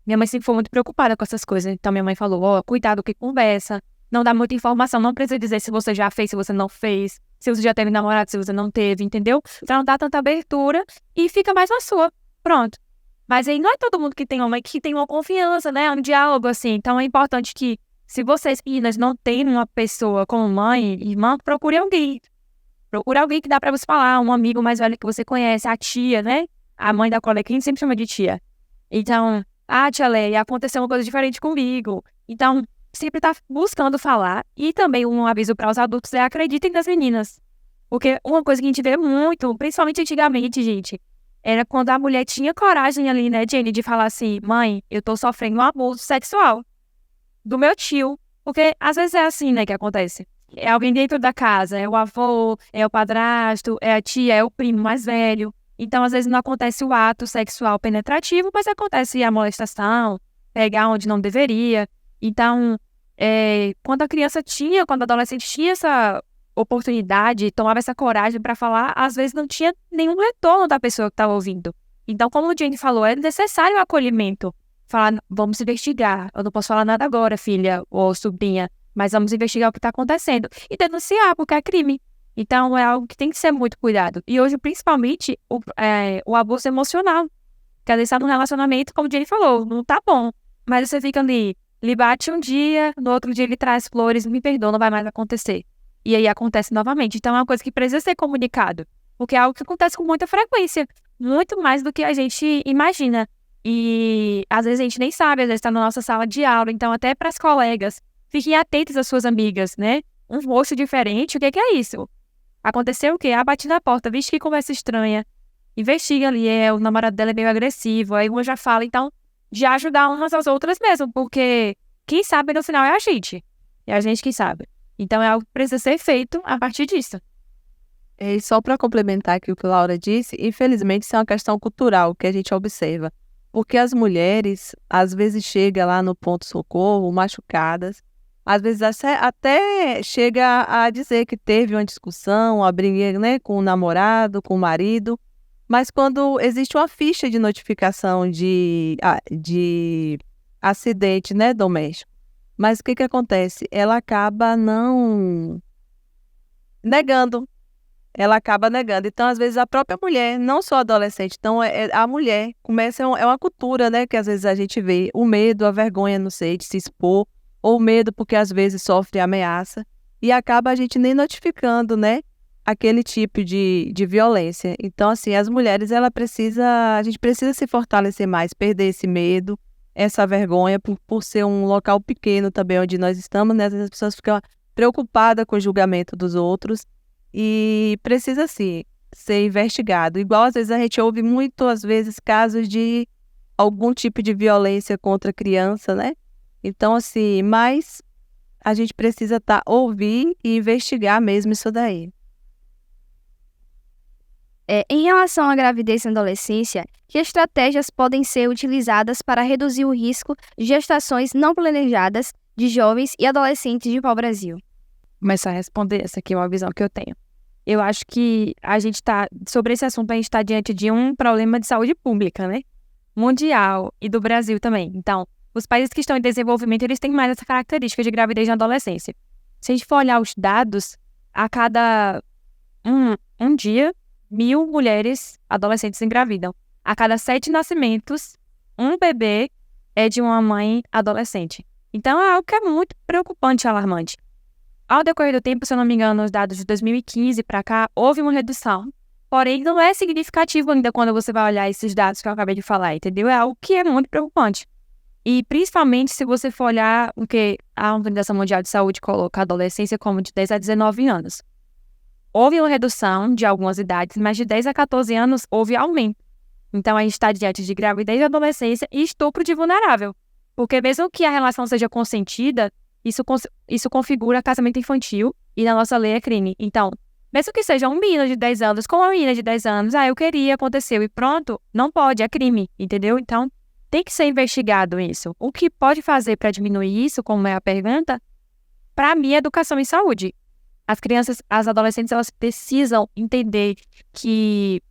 Minha mãe sempre foi muito preocupada com essas coisas, então minha mãe falou, cuidado que conversa, não dá muita informação, não precisa dizer se você já fez, se você não fez, se você já teve namorado, se você não teve, entendeu? Pra não dar tanta abertura e fica mais na sua, pronto. Mas aí não é todo mundo que tem uma confiança, né, um diálogo assim, então é importante que se vocês, meninas, não têm uma pessoa como mãe, irmã, procure alguém. Procure alguém que dá pra você falar, um amigo mais velho que você conhece, a tia, né? A mãe da colega, que a gente sempre chama de tia. Então, tia Leia, aconteceu uma coisa diferente comigo. Então, sempre tá buscando falar. E também um aviso para os adultos é acreditem nas meninas. Porque uma coisa que a gente vê muito, principalmente antigamente, gente, era quando a mulher tinha coragem ali, né, Jenny, de falar assim, mãe, eu tô sofrendo um abuso sexual do meu tio. Porque às vezes é assim, né, que acontece. É alguém dentro da casa, é o avô, é o padrasto, é a tia, é o primo mais velho. Então, às vezes não acontece o ato sexual penetrativo, mas acontece a molestação, pegar onde não deveria. Então, quando a adolescente tinha essa oportunidade, tomava essa coragem para falar, às vezes não tinha nenhum retorno da pessoa que estava ouvindo. Então, como o Jane falou, é necessário o acolhimento. Falar, vamos investigar. Eu não posso falar nada agora, filha ou sobrinha, mas vamos investigar o que está acontecendo. E denunciar, porque é crime. Então, é algo que tem que ser muito cuidado. E hoje, principalmente, o abuso emocional. Quer dizer, está num relacionamento, como o Jane falou, não tá bom. Mas você fica ali, lhe bate um dia, no outro dia ele traz flores, me perdoa, não vai mais acontecer. E aí acontece novamente. Então, é uma coisa que precisa ser comunicado. Porque é algo que acontece com muita frequência. Muito mais do que a gente imagina. E às vezes a gente nem sabe, às vezes está na nossa sala de aula. Então, até para as colegas, fiquem atentas às suas amigas, né? Um rosto diferente, o que é isso? Aconteceu o quê? Bati na porta, vixe que conversa estranha. Investiga ali, o namorado dela é meio agressivo, aí uma já fala, então, de ajudar umas às outras mesmo, porque quem sabe no final é a gente. É a gente que sabe. Então, é algo que precisa ser feito a partir disso. E só para complementar aqui o que a Laura disse, infelizmente isso é uma questão cultural que a gente observa. Porque as mulheres, às vezes, chegam lá no ponto-socorro machucadas, às vezes até chega a dizer que teve uma discussão, uma briga, né, com o namorado, com o marido, mas quando existe uma ficha de notificação de acidente, né, doméstico, mas o que acontece? Ela acaba não negando. Ela acaba negando. Então, às vezes, a própria mulher, não só a adolescente, então a mulher começa, é uma cultura, né, que às vezes a gente vê, o medo, a vergonha, não sei, de se expor, ou medo porque às vezes sofre ameaça, e acaba a gente nem notificando, né, aquele tipo de violência. Então, assim, as mulheres, a gente precisa se fortalecer mais, perder esse medo, essa vergonha por ser um local pequeno também onde nós estamos, né? Às vezes as pessoas ficam preocupadas com o julgamento dos outros e precisa, sim, ser investigado. Igual, às vezes, a gente ouve muitas vezes casos de algum tipo de violência contra a criança, né? Então, assim, mas a gente precisa ouvir e investigar mesmo isso daí. Em relação à gravidez na adolescência, que estratégias podem ser utilizadas para reduzir o risco de gestações não planejadas de jovens e adolescentes de pau-brasil? Começar a responder, essa aqui é uma visão que eu tenho. Eu acho que sobre esse assunto, a gente está diante de um problema de saúde pública, né? Mundial e do Brasil também. Então, os países que estão em desenvolvimento, eles têm mais essa característica de gravidez na adolescência. Se a gente for olhar os dados, a cada um dia, 1.000 mulheres adolescentes engravidam. A cada 7 nascimentos, um bebê é de uma mãe adolescente. Então, é algo que é muito preocupante e alarmante. Ao decorrer do tempo, se eu não me engano, nos dados de 2015 para cá, houve uma redução. Porém, não é significativo ainda quando você vai olhar esses dados que eu acabei de falar, entendeu? É algo que é muito preocupante. E, principalmente, se você for olhar o que a Organização Mundial de Saúde coloca a adolescência como de 10 a 19 anos. Houve uma redução de algumas idades, mas de 10 a 14 anos houve aumento. Então, a gente está diante de gravidez de adolescência e estupro de vulnerável. Porque mesmo que a relação seja consentida, isso configura casamento infantil e na nossa lei é crime. Então, mesmo que seja um menino de 10 anos com uma menina de 10 anos, eu queria, aconteceu e pronto, não pode, é crime, entendeu? Então, tem que ser investigado isso. O que pode fazer para diminuir isso, como é a pergunta, para mim é educação em saúde. As crianças, as adolescentes, elas precisam entender que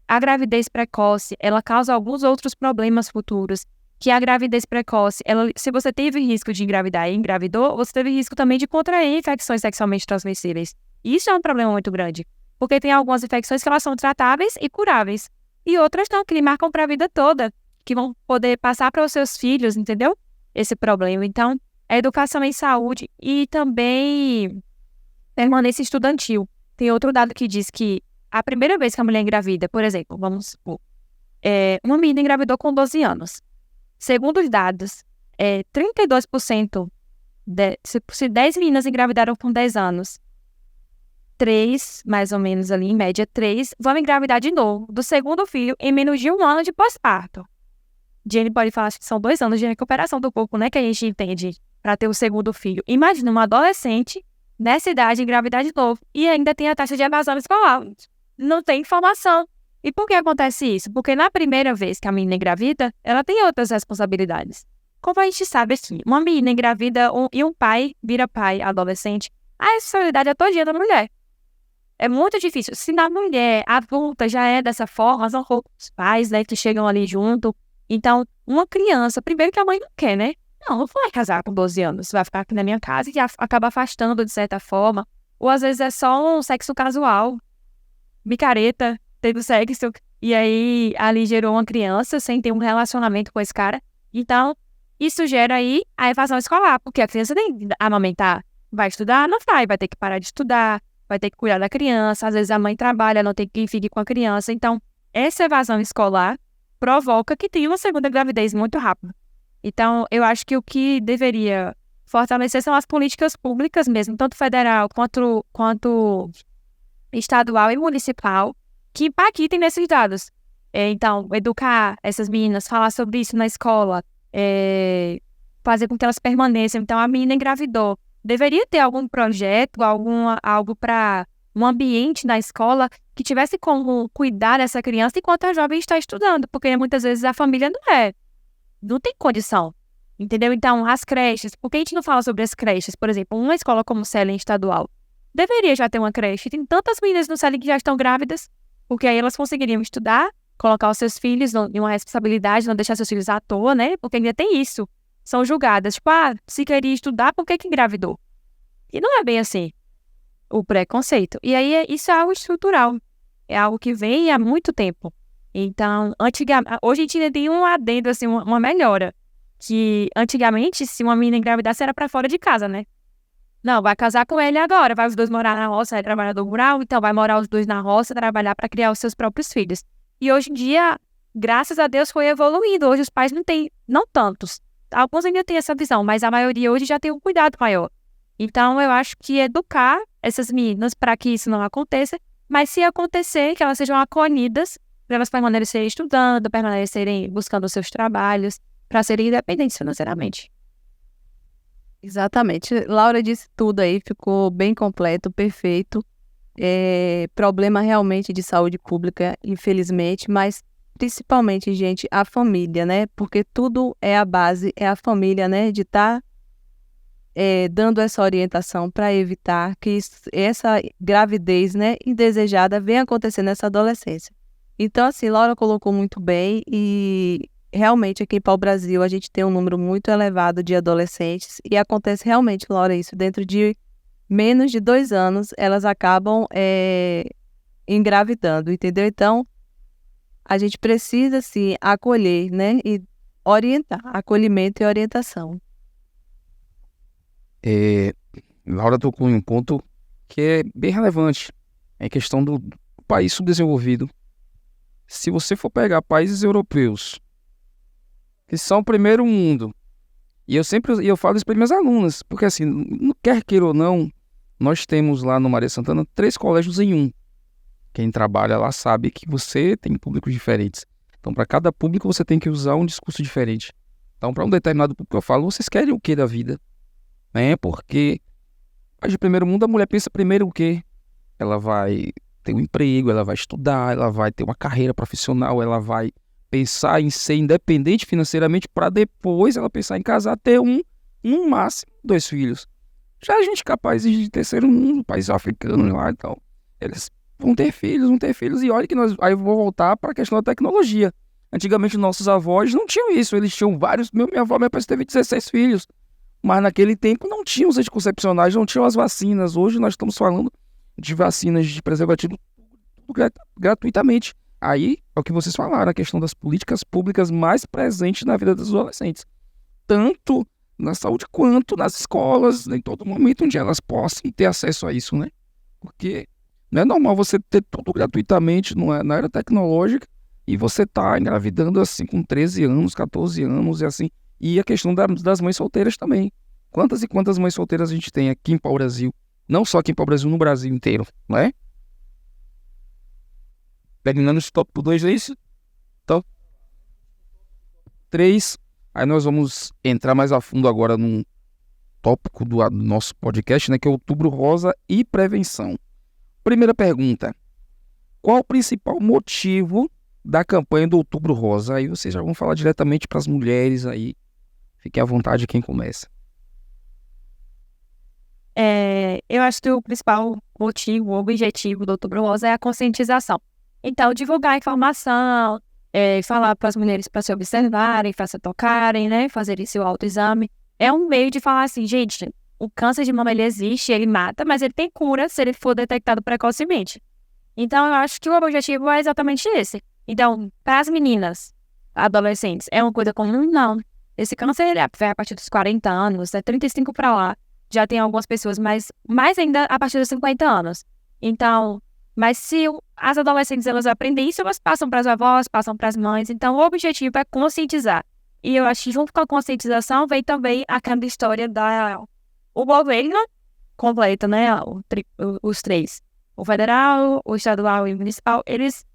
a gravidez precoce, ela causa alguns outros problemas futuros. Que a gravidez precoce, se você teve risco de engravidar e engravidou, você teve risco também de contrair infecções sexualmente transmissíveis. Isso é um problema muito grande, porque tem algumas infecções que elas são tratáveis e curáveis, e outras não, que lhe marcam para a vida toda, que vão poder passar para os seus filhos, entendeu? Esse problema. Então, a educação em saúde e também permanência estudantil. Tem outro dado que diz que a primeira vez que a mulher engravida, por exemplo, vamos supor, uma menina engravidou com 12 anos. Segundo os dados, 32%, se 10 meninas engravidaram com 10 anos, 3, mais ou menos ali, em média 3, vão engravidar de novo, do segundo filho, em menos de 1 ano de pós-parto. Jenny pode falar que são 2 anos de recuperação do corpo, né, que a gente entende, para ter o segundo filho. Imagina uma adolescente, nessa idade, engravidar de novo, e ainda tem a taxa de evasão escolar. Não tem informação. E por que acontece isso? Porque na primeira vez que a menina engravida, ela tem outras responsabilidades. Como a gente sabe aqui, uma menina engravida e um pai vira pai adolescente, a responsabilidade é todinha da mulher. É muito difícil. Se na mulher adulta já é dessa forma, são os pais, né, que chegam ali junto. Então, uma criança, primeiro que a mãe não quer, né? Não vai casar com 12 anos, vai ficar aqui na minha casa e acaba afastando de certa forma. Ou às vezes é só um sexo casual, micareta, teve sexo, e aí ali gerou uma criança sem ter um relacionamento com esse cara. Então, isso gera aí a evasão escolar, porque a criança tem que amamentar. Vai estudar? Não vai ter que parar de estudar, vai ter que cuidar da criança, às vezes a mãe trabalha, não tem quem fique com a criança. Então, essa evasão escolar provoca que tenha uma segunda gravidez muito rápida. Então, eu acho que o que deveria fortalecer são as políticas públicas mesmo, tanto federal quanto estadual e municipal, que impactem nesses dados. Então, educar essas meninas, falar sobre isso na escola, fazer com que elas permaneçam. Então, a menina engravidou. Deveria ter algum projeto, algo para um ambiente na escola que tivesse como cuidar dessa criança enquanto a jovem está estudando, porque muitas vezes a família não tem condição, entendeu? Então, as creches, por que a gente não fala sobre as creches? Por exemplo, uma escola como o Célia estadual deveria já ter uma creche. Tem tantas meninas no Célia que já estão grávidas, porque aí elas conseguiriam estudar, colocar os seus filhos em uma responsabilidade, não deixar seus filhos à toa, né? Porque ainda tem isso. São julgadas, tipo, se queria estudar, por que engravidou? E não é bem assim o preconceito. E aí, isso é algo estrutural. É algo que vem há muito tempo. Então, hoje a gente ainda tem um adendo, assim, uma melhora. Que antigamente, se uma menina engravidasse, era pra fora de casa, né? Não, vai casar com ele agora, vai os dois morar na roça, é trabalhador rural, então vai morar os dois na roça, trabalhar para criar os seus próprios filhos. E hoje em dia, graças a Deus, foi evoluindo. Hoje os pais não tantos. Alguns ainda têm essa visão, mas a maioria hoje já tem um cuidado maior. Então, eu acho que educar essas meninas para que isso não aconteça, mas se acontecer, que elas sejam acolhidas, para elas permanecerem estudando, permanecerem buscando os seus trabalhos, para serem independentes financeiramente. Exatamente. Laura disse tudo aí, ficou bem completo, perfeito. Problema realmente de saúde pública, infelizmente, mas principalmente, gente, a família, né? Porque tudo é a base, é a família, né? De estar dando essa orientação para evitar que essa gravidez, né, indesejada venha acontecer nessa adolescência. Então, assim, Laura colocou muito bem e realmente aqui em Pau-Brasil a gente tem um número muito elevado de adolescentes e acontece realmente, Laura, isso dentro de menos de 2 anos elas acabam engravidando, entendeu? Então, a gente precisa, sim, acolher, né, e orientar, acolhimento e orientação. Laura tocou em um ponto que é bem relevante. É a questão do país subdesenvolvido. Se você for pegar países europeus, que são o primeiro mundo, e eu falo isso para minhas alunas, porque assim, quer queira ou não, nós temos lá no Maria Santana 3 colégios em um. Quem trabalha lá sabe que você tem públicos diferentes. Então, para cada público, você tem que usar um discurso diferente. Então, para um determinado público, eu falo, vocês querem o que da vida? Porque país de primeiro mundo, a mulher pensa primeiro o quê? Ela vai ter um emprego, ela vai estudar, ela vai ter uma carreira profissional, ela vai pensar em ser independente financeiramente para depois ela pensar em casar, ter no máximo 2 filhos. Já a gente capaz de terceiro mundo, país africano lá e tal, eles vão ter filhos e olha que aí eu vou voltar para a questão da tecnologia. Antigamente nossos avós não tinham isso, eles tinham vários, minha avó, minha pai teve 16 filhos. Mas naquele tempo não tinham os anticoncepcionais, não tinham as vacinas. Hoje nós estamos falando de vacinas de preservativo gratuitamente. Aí é o que vocês falaram, a questão das políticas públicas mais presentes na vida dos adolescentes. Tanto na saúde quanto nas escolas, em todo momento onde elas possam ter acesso a isso, né? Porque não é normal você ter tudo gratuitamente na era tecnológica e você tá engravidando assim com 13 anos, 14 anos e assim. E a questão das mães solteiras também. Quantas e quantas mães solteiras a gente tem aqui em Pau-Brasil? Não só aqui em Pau-Brasil, no Brasil inteiro, não é? Terminando esse tópico 2, é isso? Então, 3. Aí nós vamos entrar mais a fundo agora num tópico do nosso podcast, né? Que é Outubro Rosa e prevenção. Primeira pergunta. Qual o principal motivo da campanha do Outubro Rosa? Aí vocês já vão falar diretamente para as mulheres aí. Fique à vontade quem começa. Eu acho que o principal motivo, o objetivo do Outubro Rosa é a conscientização. Então, divulgar a informação, falar para as mulheres para se observarem, para se tocarem, né, fazerem seu autoexame. É um meio de falar assim, gente, o câncer de mama ele existe, ele mata, mas ele tem cura se ele for detectado precocemente. Então, eu acho que o objetivo é exatamente esse. Então, para as meninas, adolescentes, é uma coisa comum? Não. Esse câncer é a partir dos 40 anos, 35 para lá. Já tem algumas pessoas, mas mais ainda a partir dos 50 anos. Então, mas se as adolescentes elas aprendem isso, elas passam para as avós, passam para as mães. Então, o objetivo é conscientizar. E eu acho que junto com a conscientização vem também aquela história o governo completo, né? Os 3. O federal, o estadual e o municipal, eles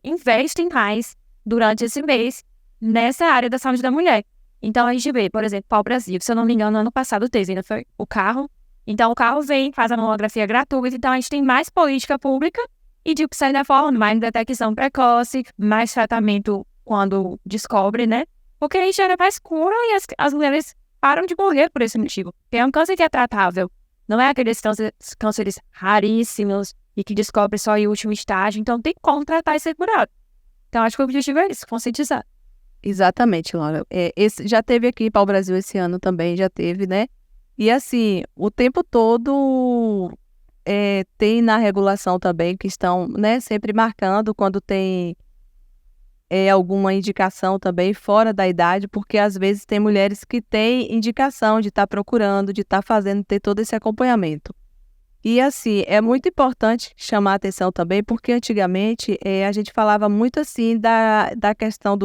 investem mais durante esse mês nessa área da saúde da mulher. Então, a gente vê, por exemplo, Pau-Brasil, se eu não me engano, ano passado teve, ainda foi o carro. Então, o carro vem, faz a mamografia gratuita. Então, a gente tem mais política pública e, de certa forma, mais detecção precoce, mais tratamento quando descobre, né? Porque a gente gera mais cura e as mulheres param de morrer por esse motivo. Porque é um câncer que é tratável. Não é aqueles cânceres raríssimos e que descobre só em último estágio. Então, tem como tratar e ser curado. Então, acho que o objetivo é isso, conscientizar. Exatamente, Laura. Já teve aqui em Pau-Brasil esse ano também, já teve, né? E assim, o tempo todo tem na regulação também que estão, né, sempre marcando quando tem alguma indicação também fora da idade, porque às vezes tem mulheres que têm indicação de estar procurando, de estar fazendo, ter todo esse acompanhamento. E assim, é muito importante chamar a atenção também, porque antigamente a gente falava muito assim da questão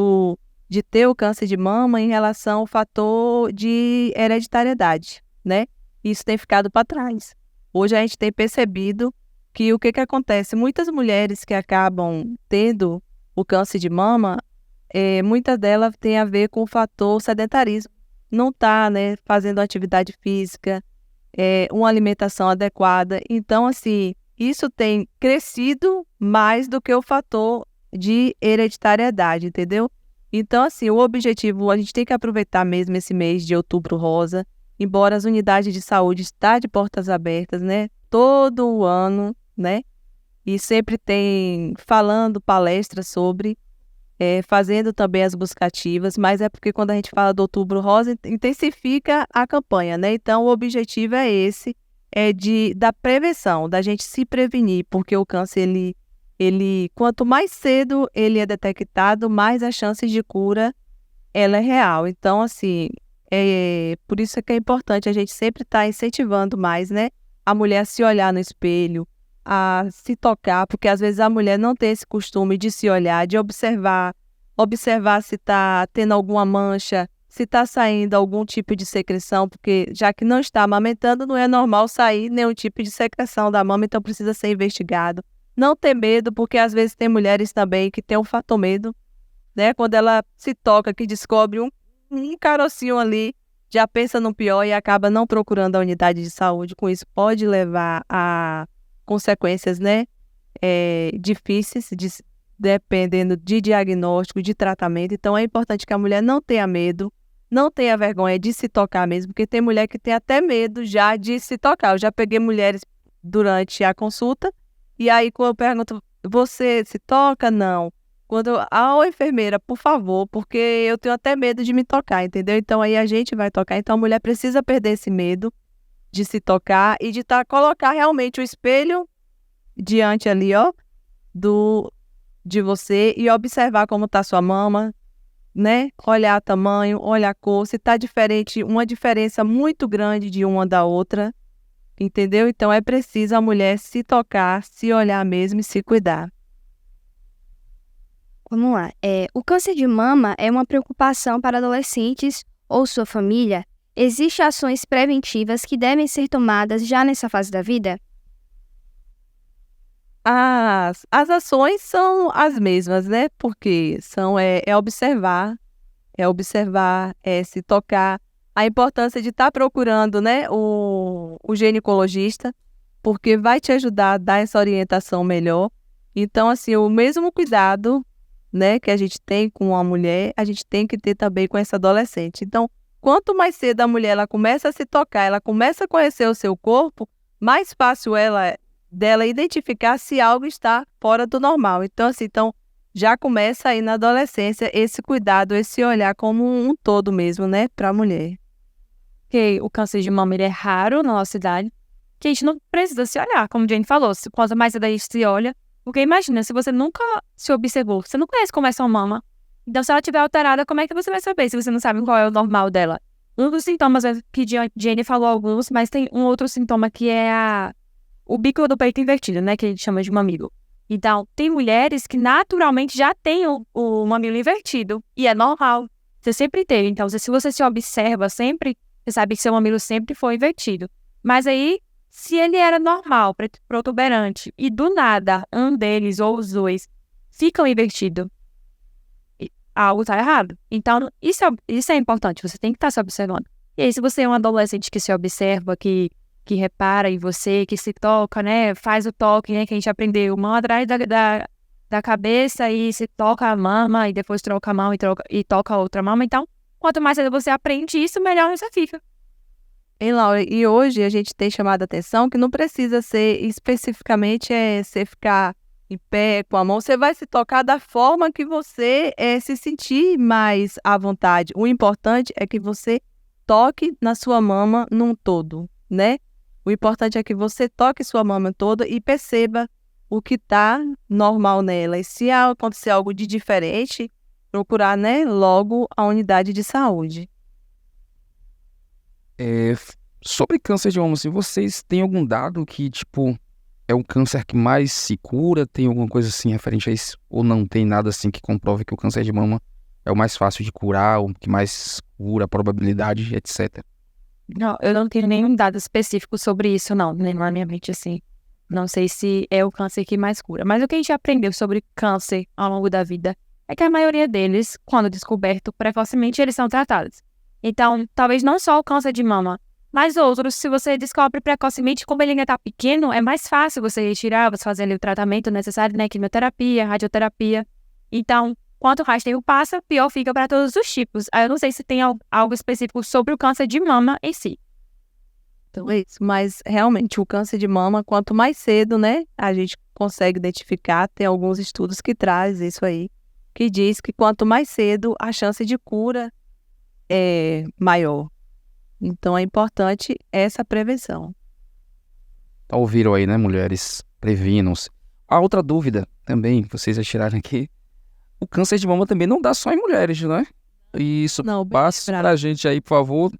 de ter o câncer de mama em relação ao fator de hereditariedade, né? Isso tem ficado para trás. Hoje a gente tem percebido que o que acontece? Muitas mulheres que acabam tendo o câncer de mama, muitas delas têm a ver com o fator sedentarismo. Não está, né, fazendo atividade física, uma alimentação adequada. Então, assim, isso tem crescido mais do que o fator de hereditariedade, entendeu? Então, assim, o objetivo, a gente tem que aproveitar mesmo esse mês de Outubro Rosa, embora as unidades de saúde estão de portas abertas, né? Todo o ano, né? E sempre tem falando palestras sobre, fazendo também as buscativas, mas é porque quando a gente fala do Outubro Rosa, intensifica a campanha, né? Então, o objetivo é esse, da prevenção, da gente se prevenir, porque o câncer, ele, quanto mais cedo ele é detectado, mais as chances de cura, ela é real. Então, assim, por isso é que é importante a gente sempre estar incentivando mais, né? A mulher a se olhar no espelho, a se tocar, porque às vezes a mulher não tem esse costume de se olhar, de observar se está tendo alguma mancha, se está saindo algum tipo de secreção, porque já que não está amamentando, não é normal sair nenhum tipo de secreção da mama, então precisa ser investigado. Não ter medo, porque às vezes tem mulheres também que têm um fator medo, né? Quando ela se toca, que descobre um carocinho ali, já pensa no pior e acaba não procurando a unidade de saúde. Com isso, pode levar a consequências, né, difíceis, dependendo de diagnóstico, de tratamento. Então, é importante que a mulher não tenha medo, não tenha vergonha de se tocar mesmo, porque tem mulher que tem até medo já de se tocar. Eu já peguei mulheres durante a consulta, e aí quando eu pergunto, você se toca? Não. Enfermeira, por favor, porque eu tenho até medo de me tocar, entendeu? Então, aí a gente vai tocar. Então, a mulher precisa perder esse medo de se tocar e de colocar realmente o espelho diante ali, ó, de você e observar como está sua mama, né? Olhar tamanho, olhar cor, se está diferente, uma diferença muito grande de uma da outra, entendeu? Então é preciso a mulher se tocar, se olhar mesmo e se cuidar. Vamos lá. O câncer de mama é uma preocupação para adolescentes ou sua família? Existem ações preventivas que devem ser tomadas já nessa fase da vida? As ações são as mesmas, né? Porque observar, se tocar, a importância de estar procurando, né, o ginecologista, porque vai te ajudar a dar essa orientação melhor. Então, assim, o mesmo cuidado, né, que a gente tem com a mulher, a gente tem que ter também com essa adolescente. Então, quanto mais cedo a mulher ela começa a se tocar, ela começa a conhecer o seu corpo, mais fácil dela identificar se algo está fora do normal. Então, assim, já começa aí na adolescência esse cuidado, esse olhar como um todo mesmo, né, para a mulher. Porque o câncer de mama ele é raro na nossa idade, que a gente não precisa se olhar, como a Jane falou. Quanto mais cedo a gente se olha, porque imagina, se você nunca se observou, você não conhece como é sua mama, então se ela estiver alterada, como é que você vai saber se você não sabe qual é o normal dela? Um dos sintomas que Jane falou alguns, mas tem um outro sintoma que é o bico do peito invertido, né, que a gente chama de mamilo. Então, tem mulheres que naturalmente já têm o mamilo invertido, e é normal, você sempre teve. Então, se você se observa sempre, você sabe que seu mamilo sempre foi invertido. Mas aí, se ele era normal, protuberante, e do nada, um deles ou os dois ficam invertidos, algo está errado. Então, isso é importante, você tem que estar se observando. E aí, se você é um adolescente que se observa, que repara em você, que se toca, né, faz o toque, né, que a gente aprendeu, mão atrás da cabeça e se toca a mama e depois troca a mão e toca a outra mama. Então, quanto mais cedo você aprende isso, melhor você fica. Hein, Laura? E hoje a gente tem chamado a atenção que não precisa ser especificamente você ficar em pé com a mão, você vai se tocar da forma que você se sentir mais à vontade. O importante é que você toque na sua mama num todo, né? O importante é que você toque sua mama toda e perceba o que está normal nela. E se acontecer algo de diferente, procurar, né, logo a unidade de saúde. Sobre câncer de mama, assim, vocês têm algum dado que, tipo, é um câncer que mais se cura? Tem alguma coisa assim referente a isso? Ou não tem nada assim que comprove que o câncer de mama é o mais fácil de curar, o que mais cura, a probabilidade, etc. Não, eu não tenho nenhum dado específico sobre isso, não, nem na minha mente, assim. Não sei se é o câncer que mais cura. Mas o que a gente aprendeu sobre câncer ao longo da vida é que a maioria deles, quando descoberto precocemente, eles são tratados. Então, talvez não só o câncer de mama, mas outros, se você descobre precocemente, como ele ainda está pequeno, é mais fácil você retirar, você fazer ali o tratamento necessário, né? Quimioterapia, radioterapia. Então, quanto mais tempo passa, pior fica para todos os tipos. Aí eu não sei se tem algo específico sobre o câncer de mama em si. Então é isso. Mas realmente o câncer de mama, quanto mais cedo, né, a gente consegue identificar, tem alguns estudos que trazem isso aí, que diz que quanto mais cedo a chance de cura é maior. Então é importante essa prevenção. Ouviram aí, né, mulheres? Previnam-se. A outra dúvida também, que vocês já tiraram aqui, o câncer de mama também não dá só em mulheres, não é? Isso, Não, bem passa lembrado. pra gente aí, por favor.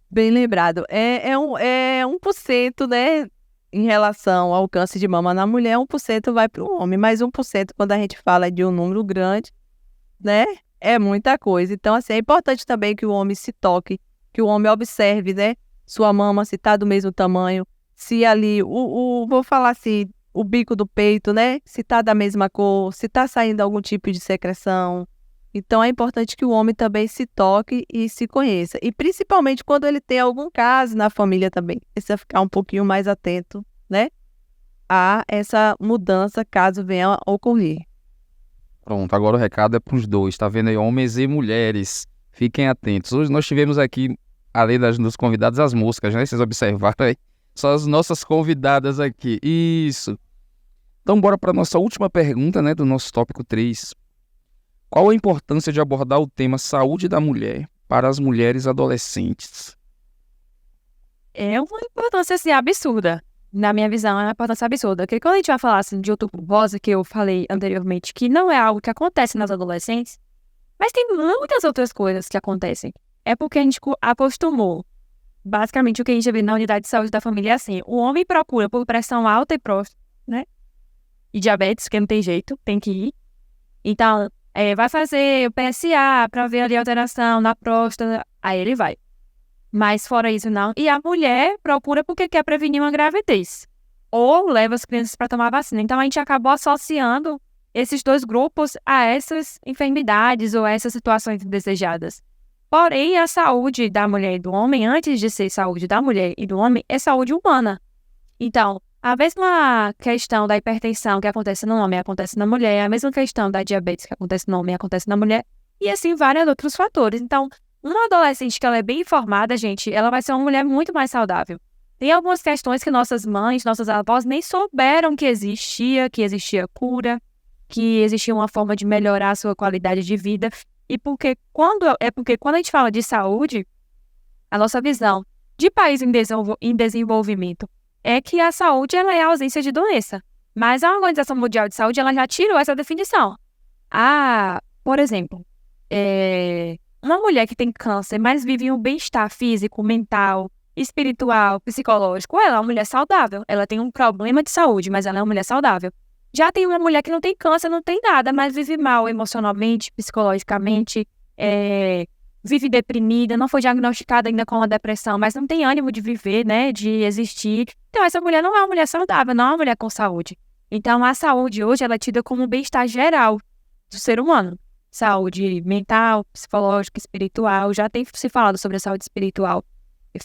Bem lembrado. É 1%, né, em relação ao câncer de mama na mulher, 1% vai para o homem, mas 1% quando a gente fala de um número grande, né, é muita coisa. Então, assim, é importante também que o homem se toque, que o homem observe, né, sua mama, se tá do mesmo tamanho, se ali, vou falar assim, o bico do peito, né, se tá da mesma cor, se tá saindo algum tipo de secreção. Então, é importante que o homem também se toque e se conheça. E principalmente quando ele tem algum caso na família também. Precisa ficar um pouquinho mais atento, né, a essa mudança caso venha a ocorrer. Pronto, agora o recado é pros dois, tá vendo aí, homens e mulheres. Fiquem atentos. Hoje nós tivemos aqui, além dos convidados, as moscas, né? Vocês observaram aí? São as nossas convidadas aqui. Isso. Então, bora para nossa última pergunta, né, do nosso tópico 3. Qual a importância de abordar o tema saúde da mulher para as mulheres adolescentes? É uma importância, assim, absurda. Na minha visão, é uma importância absurda. Porque quando a gente vai falar, assim, de outubro rosa, que eu falei anteriormente, que não é algo que acontece nas adolescentes, mas tem muitas outras coisas que acontecem. É porque a gente acostumou. Basicamente, o que a gente vê na unidade de saúde da família é assim, o homem procura por pressão alta e próstata, né? E diabetes, que não tem jeito, tem que ir. Então, vai fazer o PSA para ver ali a alteração na próstata, aí ele vai. Mas fora isso, não. E a mulher procura porque quer prevenir uma gravidez. Ou leva as crianças para tomar vacina. Então, a gente acabou associando esses dois grupos a essas enfermidades ou a essas situações indesejadas. Porém, a saúde da mulher e do homem, antes de ser saúde da mulher e do homem, é saúde humana. Então, a mesma questão da hipertensão que acontece no homem acontece na mulher, a mesma questão da diabetes que acontece no homem acontece na mulher, e assim vários outros fatores. Então, uma adolescente que ela é bem informada, gente, ela vai ser uma mulher muito mais saudável. Tem algumas questões que nossas mães, nossas avós nem souberam que existia cura, que existia uma forma de melhorar a sua qualidade de vida. E porque quando a gente fala de saúde, a nossa visão de país em desenvolvimento é que a saúde ela é a ausência de doença. Mas a Organização Mundial de Saúde ela já tirou essa definição. Por exemplo, uma mulher que tem câncer, mas vive um bem-estar físico, mental, espiritual, psicológico, ela é uma mulher saudável. Ela tem um problema de saúde, mas ela é uma mulher saudável. Já tem uma mulher que não tem câncer, não tem nada, mas vive mal emocionalmente, psicologicamente, vive deprimida, não foi diagnosticada ainda com uma depressão, mas não tem ânimo de viver, né, de existir. Então, essa mulher não é uma mulher saudável, não é uma mulher com saúde. Então, a saúde hoje, ela é tida como um bem-estar geral do ser humano. Saúde mental, psicológica, espiritual, já tem se falado sobre a saúde espiritual,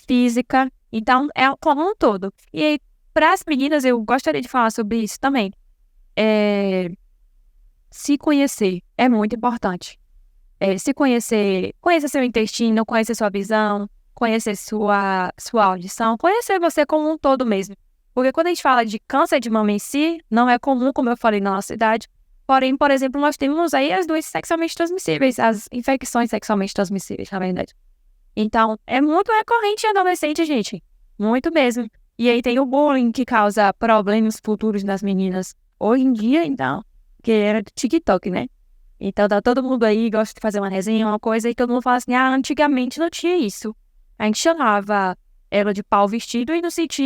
física, então, é como um todo. E para as meninas, eu gostaria de falar sobre isso também. Se conhecer é muito importante. Se conhecer seu intestino, conhecer sua visão, conhecer sua audição, conhecer você como um todo mesmo. Porque quando a gente fala de câncer de mama em si, não é comum, como eu falei na nossa idade. Porém, por exemplo, nós temos aí as doenças sexualmente transmissíveis, as infecções sexualmente transmissíveis, na verdade. Então, é muito recorrente em adolescente, gente. Muito mesmo. E aí tem o bullying, que causa problemas futuros nas meninas. Hoje em dia, então, que era do TikTok, né? Então, tá todo mundo aí, gosta de fazer uma resenha, uma coisa, e todo mundo fala assim, antigamente não tinha isso. A gente chamava ela de pau vestido e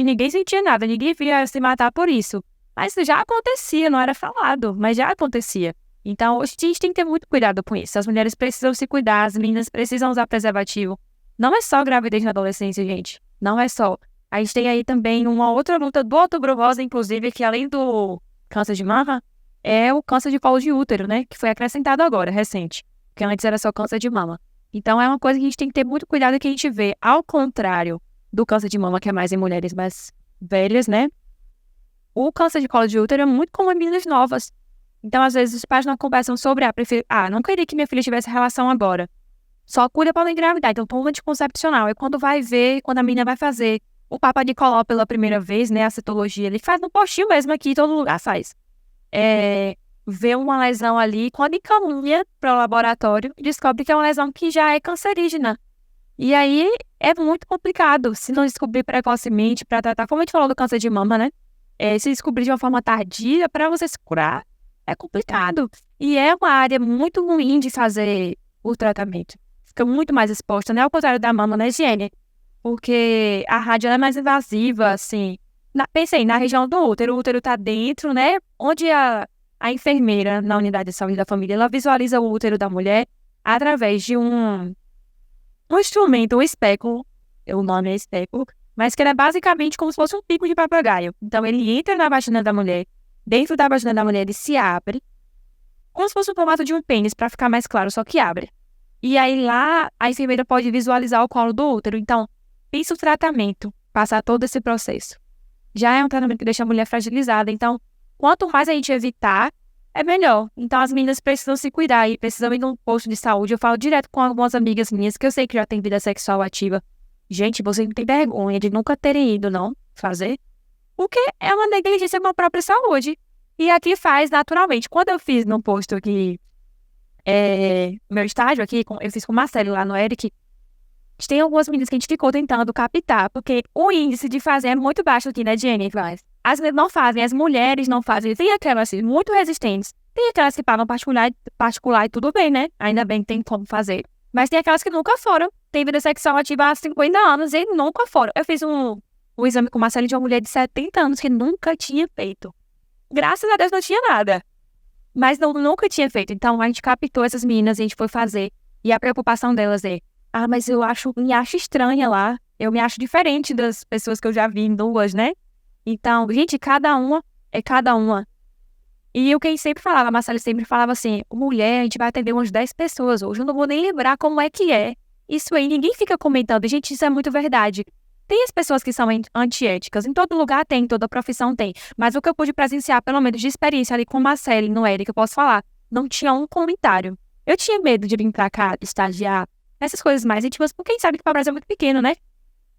ninguém sentia nada, ninguém via se matar por isso. Mas já acontecia, não era falado, mas já acontecia. Então, hoje a gente tem que ter muito cuidado com isso. As mulheres precisam se cuidar, as meninas precisam usar preservativo. Não é só gravidez na adolescência, gente. Não é só. A gente tem aí também uma outra luta do Outubro Rosa, inclusive, que além do câncer de mama, é o câncer de colo de útero, né? Que foi acrescentado agora, recente. Porque antes era só câncer de mama. Então, é uma coisa que a gente tem que ter muito cuidado, que a gente vê, ao contrário do câncer de mama, que é mais em mulheres mais velhas, né? O câncer de colo de útero é muito comum em meninas novas. Então, às vezes, os pais não conversam sobre, não queria que minha filha tivesse relação agora. Só cuida para não engravidar. Então, toma anticoncepcional. E quando vai ver, quando a menina vai fazer o Papa Nicolau pela primeira vez, né, a citologia, ele faz no postinho mesmo aqui, todo lugar faz. Vê uma lesão ali, quando encaminha para o laboratório, descobre que é uma lesão que já é cancerígena. E aí, é muito complicado, se não descobrir precocemente para tratar, como a gente falou do câncer de mama, né? Se descobrir de uma forma tardia, para você se curar, é complicado. E é uma área muito ruim de fazer o tratamento. Fica muito mais exposta, né? Ao contrário da mama, né, higiene? Porque a rádio é mais invasiva, assim. Pensei, na região do útero. O útero tá dentro, né? Onde a enfermeira na unidade de saúde da família, ela visualiza o útero da mulher através de um instrumento, um espéculo. O nome é espéculo. Mas que ele é basicamente como se fosse um pico de papagaio. Então, ele entra na vagina da mulher. Dentro da vagina da mulher, ele se abre. Como se fosse o formato de um pênis, para ficar mais claro, só que abre. E aí lá, a enfermeira pode visualizar o colo do útero. Então, pensa o tratamento, passar todo esse processo. Já é um tratamento que deixa a mulher fragilizada. Então, quanto mais a gente evitar, é melhor. Então, as meninas precisam se cuidar e precisam ir num posto de saúde. Eu falo direto com algumas amigas minhas, que eu sei que já têm vida sexual ativa. Gente, vocês não têm vergonha de nunca terem ido, não, fazer. Porque é uma negligência com a própria saúde. E aqui faz naturalmente. Quando eu fiz no posto aqui, meu estágio aqui, eu fiz com o Marcelo lá no Eric, tem algumas meninas que a gente ficou tentando captar, porque o índice de fazer é muito baixo aqui, né, Jenny? As meninas não fazem, as mulheres não fazem. Tem aquelas assim, muito resistentes. Tem aquelas que pagam particular e tudo bem, né? Ainda bem que tem como fazer. Mas tem aquelas que nunca foram. Tem vida sexual ativa há 50 anos e nunca foram. Eu fiz um exame com o Marcelo de uma mulher de 70 anos que nunca tinha feito. Graças a Deus não tinha nada. Mas nunca tinha feito. Então, a gente captou essas meninas e a gente foi fazer. E a preocupação delas é, mas me acho estranha lá. Eu me acho diferente das pessoas que eu já vi nuas, né? Então, gente, cada uma é cada uma. E o que a gente sempre falava, a Marcela sempre falava assim, mulher, a gente vai atender umas 10 pessoas hoje, eu não vou nem lembrar como é que é. Isso aí, ninguém fica comentando. Gente, isso é muito verdade. Tem as pessoas que são antiéticas, em todo lugar tem, toda profissão tem. Mas o que eu pude presenciar, pelo menos de experiência ali com Marcela e no Eric, eu posso falar, não tinha um comentário. Eu tinha medo de vir pra cá, estagiar, essas coisas mais íntimas, porque a gente sabe que o Brasil é muito pequeno, né?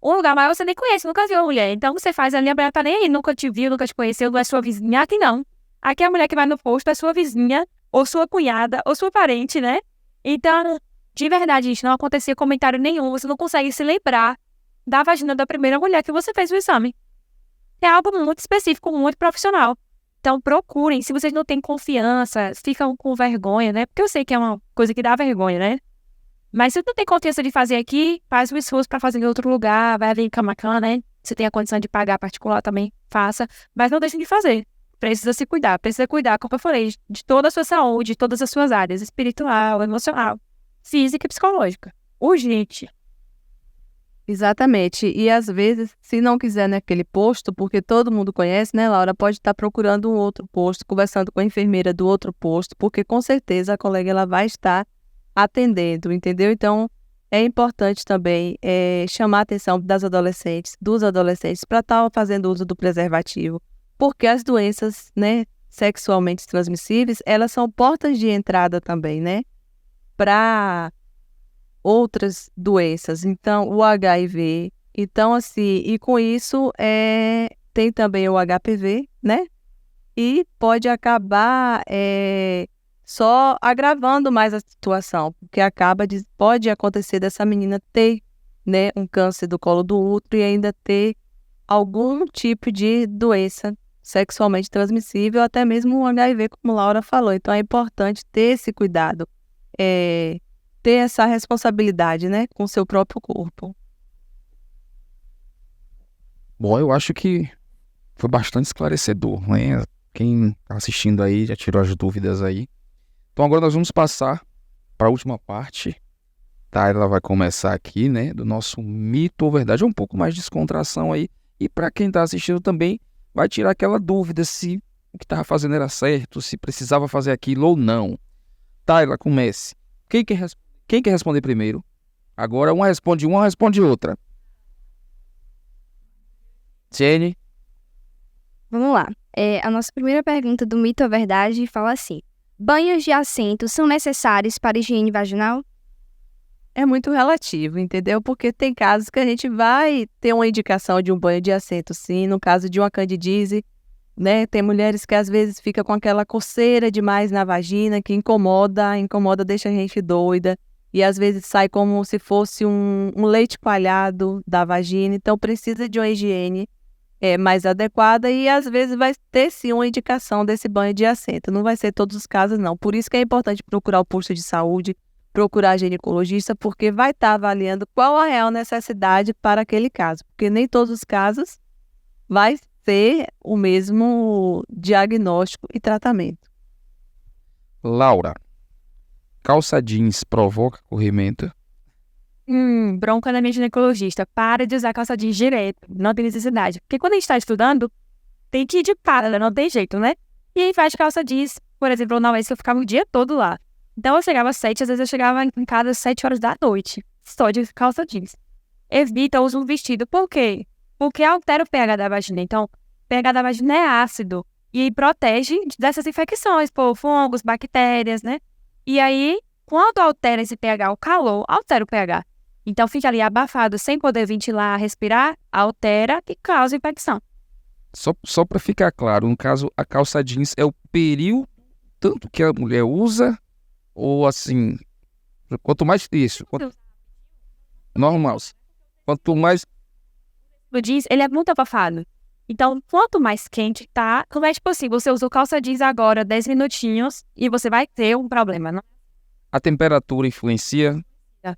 Um lugar maior você nem conhece, nunca viu uma mulher. Então você faz ali, a mulher tá nem aí, nunca te viu, nunca te conheceu, não é sua vizinha. Aqui não. Aqui a mulher que vai no posto é sua vizinha, ou sua cunhada, ou sua parente, né? Então, de verdade, gente, não acontecia comentário nenhum, você não consegue se lembrar da vagina da primeira mulher que você fez o exame. É algo muito específico, muito profissional. Então, procurem. Se vocês não têm confiança, ficam com vergonha, né? Porque eu sei que é uma coisa que dá vergonha, né? Mas se não tem confiança de fazer aqui, faz um esforço para fazer em outro lugar, vai ali em Camacan, né? Se tem a condição de pagar particular também, faça. Mas não deixem de fazer. Precisa se cuidar. Precisa cuidar, como eu falei, de toda a sua saúde, de todas as suas áreas, espiritual, emocional, física e psicológica. Urgente. Exatamente. E às vezes, se não quiser naquele posto, porque todo mundo conhece, né, Laura, pode estar procurando um outro posto, conversando com a enfermeira do outro posto, porque com certeza a colega ela vai estar atendendo, entendeu? Então, é importante também chamar a atenção dos adolescentes, para estar fazendo uso do preservativo, porque as doenças, né, sexualmente transmissíveis, elas são portas de entrada também, né, para outras doenças. Então, o HIV, então assim, e com isso tem também o HPV, né, e pode acabar só agravando mais a situação, porque pode acontecer dessa menina ter, né, um câncer do colo do útero e ainda ter algum tipo de doença sexualmente transmissível, até mesmo um HIV, como Laura falou. Então é importante ter esse cuidado, ter essa responsabilidade, né, com o seu próprio corpo. Bom, eu acho que foi bastante esclarecedor, né? Quem tá assistindo aí já tirou as dúvidas aí. Então agora nós vamos passar para a última parte, tá? Ela vai começar aqui, né? Do nosso mito ou verdade, um pouco mais de descontração aí. E para quem tá assistindo também, vai tirar aquela dúvida se o que tava fazendo era certo, se precisava fazer aquilo ou não. Tá, ela comece. Quem quer responder primeiro? Agora uma responde outra. Jenny, Vamos lá. A nossa primeira pergunta do mito ou verdade fala assim: banhos de assento são necessários para higiene vaginal? É muito relativo, entendeu? Porque tem casos que a gente vai ter uma indicação de um banho de assento, sim, no caso de uma candidíase, né? Tem mulheres que às vezes fica com aquela coceira demais na vagina, que incomoda, deixa a gente doida, e às vezes sai como se fosse um leite coalhado da vagina, então precisa de uma higiene mais adequada e às vezes vai ter sim uma indicação desse banho de assento. Não vai ser todos os casos, não. Por isso que é importante procurar o posto de saúde, procurar ginecologista, porque vai estar avaliando qual a real necessidade para aquele caso. Porque nem todos os casos vai ser o mesmo diagnóstico e tratamento. Laura, calça jeans provoca corrimento? Bronca na minha ginecologista. Para de usar calça jeans direto. Não tem necessidade. Porque quando a gente tá estudando, tem que ir de cara, não tem jeito, né? E aí faz calça jeans. Por exemplo, na UES eu ficava o dia todo lá. Então eu chegava às 7, às vezes eu chegava em casa às 7 horas da noite. Só de calça jeans. Evita o uso do vestido. Por quê? Porque altera o pH da vagina. Então, o pH da vagina é ácido. E protege dessas infecções, por fungos, bactérias, né? E aí, quando altera esse pH, o calor altera o pH. Então, fica ali abafado, sem poder ventilar, respirar, altera e causa infecção. Só para ficar claro, no caso, a calça jeans é o período tanto que a mulher usa, ou assim, quanto mais isso, normal, quanto mais, O jeans, ele é muito abafado. Então, quanto mais quente tá, como é tipo assim, você usa o calça jeans agora 10 minutinhos e você vai ter um problema, não? a temperatura influencia,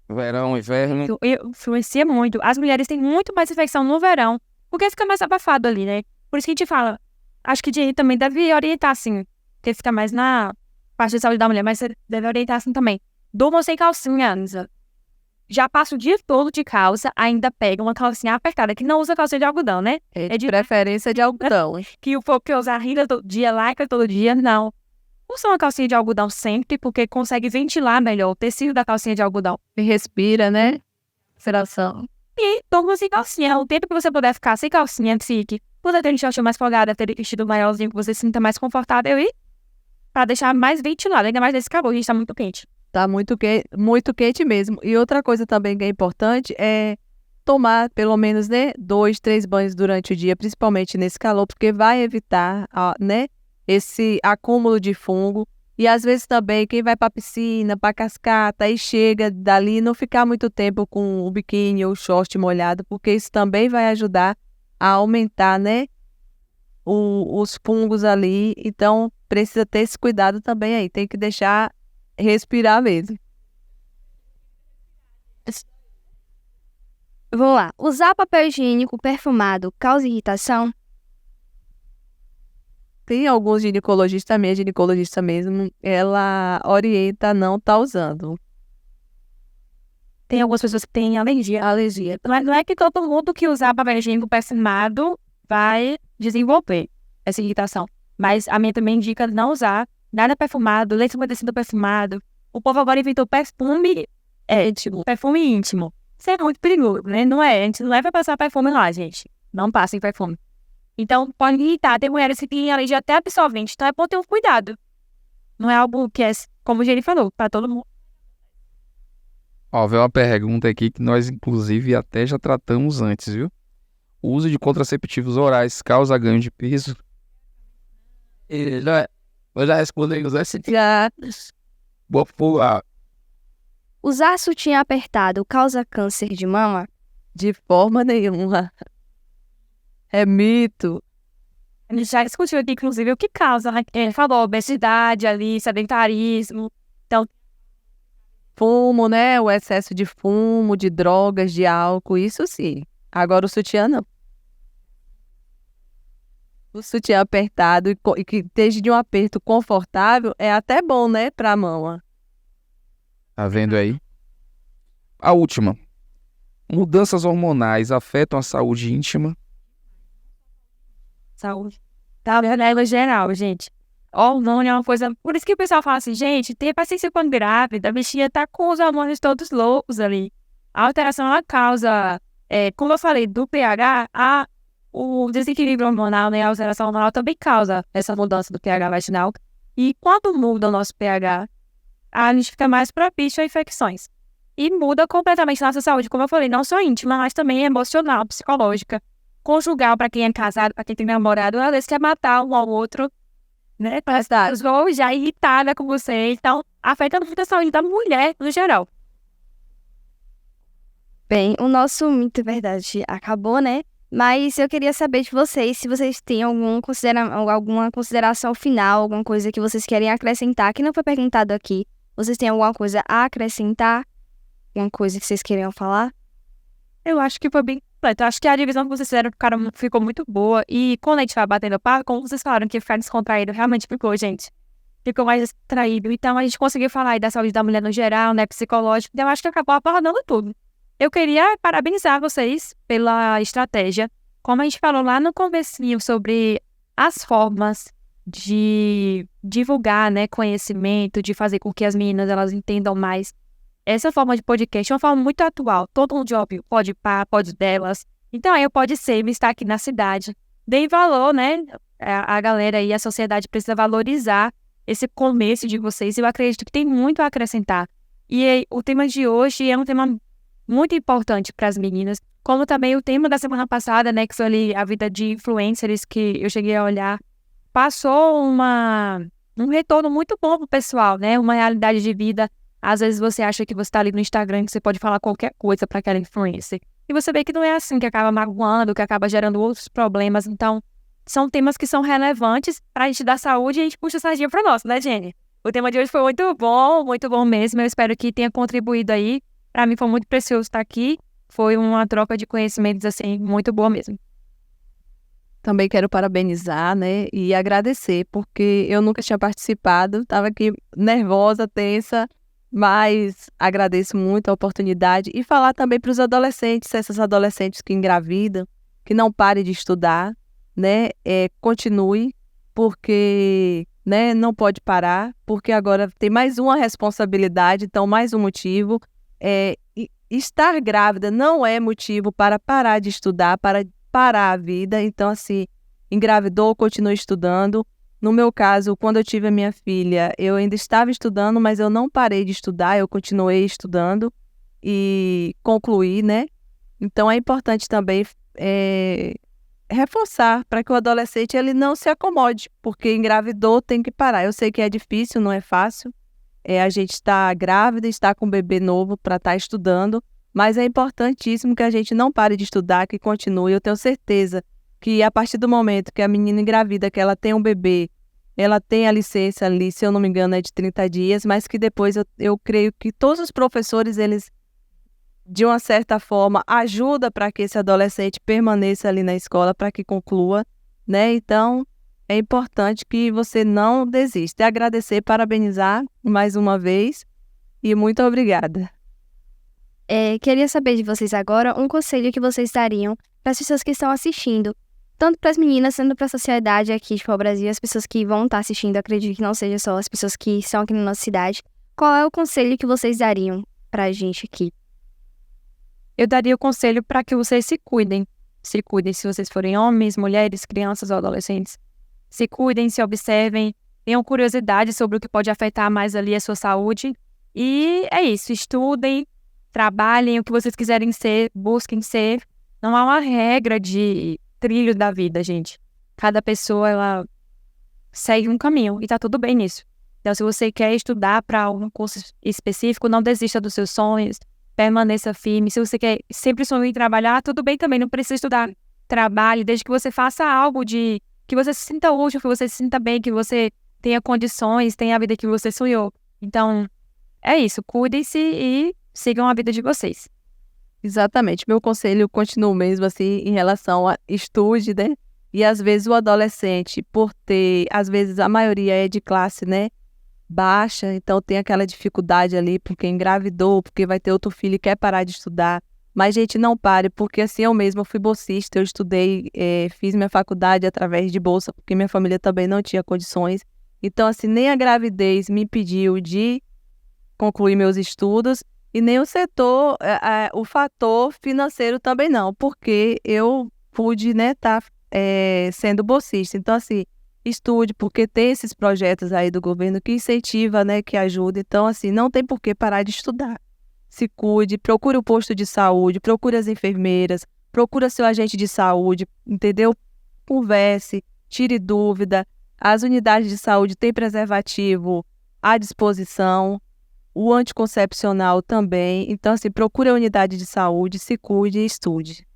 verão, inverno, Influencia muito. As mulheres têm muito mais infecção no verão, porque fica mais abafado ali, né? Por isso que a gente fala, acho que a também deve orientar, assim, porque fica mais na parte de saúde da mulher, mas você deve orientar assim também. Durmam sem calcinha, Anza. Já passa o dia todo de calça, ainda pega uma calcinha apertada, que não usa calcinha de algodão, né? É de preferência de algodão. Que o povo que usa rila todo dia, lycra todo dia, não. Usa uma calcinha de algodão sempre, porque consegue ventilar melhor o tecido da calcinha de algodão. E respira, né? Respiração. E durma sem calcinha. O tempo que você puder ficar sem calcinha, fique. Puder ter um short mais folgado, ter vestido maiorzinho, que você se sinta mais confortável e pra deixar mais ventilado. Ainda mais nesse calor, a gente tá muito quente. Tá muito quente mesmo. E outra coisa também que é importante é tomar pelo menos, né, 2, 3 banhos durante o dia, principalmente nesse calor, porque vai evitar, né, esse acúmulo de fungo. E às vezes também quem vai para piscina, para cascata, e chega dali não ficar muito tempo com o biquíni ou o short molhado, porque isso também vai ajudar a aumentar, né, os fungos ali. Então precisa ter esse cuidado também aí. Tem que deixar respirar mesmo. Vamos lá. Usar papel higiênico perfumado causa irritação? Tem alguns ginecologistas, a minha ginecologista mesmo, ela orienta a não estar usando. Tem algumas pessoas que têm alergia. Não é que todo mundo que usar papel higiênico perfumado vai desenvolver essa irritação. Mas a minha também indica não usar nada perfumado, leite umedecido perfumado. O povo agora inventou perfume íntimo. Isso é muito perigoso, né? Não é? A gente não é pra passar perfume lá, gente. Não passem perfume. Então, pode irritar. Tem mulheres que têm alergia até absorvente. Então, é bom ter um cuidado. Não é algo que é, como o Jenny falou, pra todo mundo. Ó, veio uma pergunta aqui que nós, inclusive, até já tratamos antes, viu? O uso de contraceptivos orais causa ganho de peso? Eu já respondi esse Já Vou pular. Usar sutiã apertado causa câncer de mama? de forma nenhuma. É mito. A gente já discutiu aqui, inclusive, o que causa, né? Falou obesidade ali, sedentarismo. Então, Fumo, né? O excesso de fumo, de drogas, de álcool, isso sim. Agora o sutiã não. o sutiã apertado e que esteja de um aperto confortável, é até bom, né, para a mama. Tá vendo aí? A última. Mudanças hormonais afetam a saúde íntima? Saúde. Tá, regra geral, gente. Hormônio é uma coisa... Por isso que o pessoal fala assim, gente, tenha paciência quando grávida, a bichinha tá com os hormônios todos loucos ali. A alteração, ela causa, como eu falei, do pH, o desequilíbrio hormonal, né, a alteração hormonal também causa essa mudança do pH vaginal. E quando muda o nosso pH, a gente fica mais propício a infecções. E muda completamente a nossa saúde, como eu falei, não só íntima, mas também emocional, psicológica, conjugal, para quem é casado, para quem tem namorado, às vezes quer matar um ao outro, né? Parece que já irritada com você, então afeta muito a saúde da mulher no geral. Bem, o nosso Mito e Verdade acabou, né? Mas eu queria saber de vocês se vocês têm alguma consideração final, alguma coisa que vocês querem acrescentar, que não foi perguntado aqui. Vocês têm alguma coisa a acrescentar? Alguma coisa que vocês queriam falar? Eu acho que foi bem completo. Eu acho que a divisão que vocês fizeram ficou muito boa. E quando a gente vai batendo papo, como vocês falaram que ficar descontraído, realmente ficou, gente. Ficou mais distraído. Então a gente conseguiu falar aí da saúde da mulher no geral, né, psicológico. Então eu acho que acabou abordando tudo. Eu queria parabenizar vocês pela estratégia. Como a gente falou lá no comecinho sobre as formas de divulgar, né, conhecimento, de fazer com que as meninas elas entendam mais. Essa forma de podcast é uma forma muito atual. Todo mundo já ouviu, pode pá, pode delas. Então aí eu pode ser, me estar aqui na cidade. Deem valor, né? A galera aí, a sociedade precisa valorizar esse começo de vocês. Eu acredito que tem muito a acrescentar. E aí, o tema de hoje é um tema muito importante para as meninas, como também o tema da semana passada, né, que foi ali a vida de influencers, que eu cheguei a olhar, passou um retorno muito bom pro pessoal, né, uma realidade de vida. Às vezes você acha que você tá ali no Instagram, que você pode falar qualquer coisa para aquela influencer, e você vê que não é assim, que acaba magoando, que acaba gerando outros problemas. Então, são temas que são relevantes pra gente dar saúde, e a gente puxa a sardinha pra nós, né, Jenny? O tema de hoje foi muito bom mesmo, eu espero que tenha contribuído aí. Para mim foi muito precioso estar aqui. Foi uma troca de conhecimentos, assim, muito boa mesmo. Também quero parabenizar, né, e agradecer, porque eu nunca tinha participado, estava aqui nervosa, tensa, mas agradeço muito a oportunidade. E falar também para os adolescentes, essas adolescentes que engravidam, que não parem de estudar, né, continue, porque, né, não pode parar, porque agora tem mais uma responsabilidade, então mais um motivo. Estar grávida não é motivo para parar de estudar, para parar a vida. Então, assim, engravidou, continue estudando. No meu caso, quando eu tive a minha filha, eu ainda estava estudando, mas eu não parei de estudar, eu continuei estudando e concluí, né? Então, é importante também reforçar para que o adolescente ele não se acomode, porque engravidou, tem que parar. Eu sei que é difícil, não é fácil. A gente está grávida, está com um bebê novo para estar estudando, mas é importantíssimo que a gente não pare de estudar, que continue. Eu tenho certeza que a partir do momento que a menina engravida, que ela tem um bebê, ela tem a licença ali, se eu não me engano, é de 30 dias, mas que depois eu creio que todos os professores, eles, de uma certa forma, ajudam para que esse adolescente permaneça ali na escola, para que conclua, né? Então, é importante que você não desista. E agradecer, parabenizar mais uma vez e muito obrigada. Queria saber de vocês agora um conselho que vocês dariam para as pessoas que estão assistindo, tanto para as meninas, tanto para a sociedade aqui de Pau-Brasil, as pessoas que vão estar assistindo, acredito que não seja só as pessoas que estão aqui na nossa cidade. Qual é o conselho que vocês dariam para a gente aqui? Eu daria o conselho para que vocês se cuidem. Se cuidem se vocês forem homens, mulheres, crianças ou adolescentes. Se cuidem, se observem, tenham curiosidade sobre o que pode afetar mais ali a sua saúde. E é isso, estudem, trabalhem o que vocês quiserem ser, busquem ser. Não há uma regra de trilho da vida, gente. Cada pessoa, ela segue um caminho e tá tudo bem nisso. Então, se você quer estudar para algum curso específico, não desista dos seus sonhos, permaneça firme. Se você quer sempre sonhar em trabalhar, tudo bem também, não precisa estudar. Trabalhe, desde que você faça algo de que você se sinta útil, que você se sinta bem, que você tenha condições, tenha a vida que você sonhou. Então, é isso. Cuidem-se e sigam a vida de vocês. Exatamente. Meu conselho continua mesmo assim em relação a estude, né? E às vezes o adolescente, por ter, às vezes a maioria é de classe, né, baixa, então tem aquela dificuldade ali porque engravidou, porque vai ter outro filho e quer parar de estudar. Mas, gente, não pare, porque assim eu mesma fui bolsista, eu estudei, fiz minha faculdade através de bolsa, porque minha família também não tinha condições. Então, assim, nem a gravidez me impediu de concluir meus estudos e nem o setor, o fator financeiro também não, porque eu pude, né, estar sendo bolsista. Então, assim, estude, porque tem esses projetos aí do governo que incentiva, né, que ajuda. Então, assim, não tem por que parar de estudar. Se cuide, procure o posto de saúde, procure as enfermeiras, procure seu agente de saúde, entendeu? Converse, tire dúvida. As unidades de saúde têm preservativo à disposição, o anticoncepcional também. Então, assim, procure a unidade de saúde, se cuide e estude.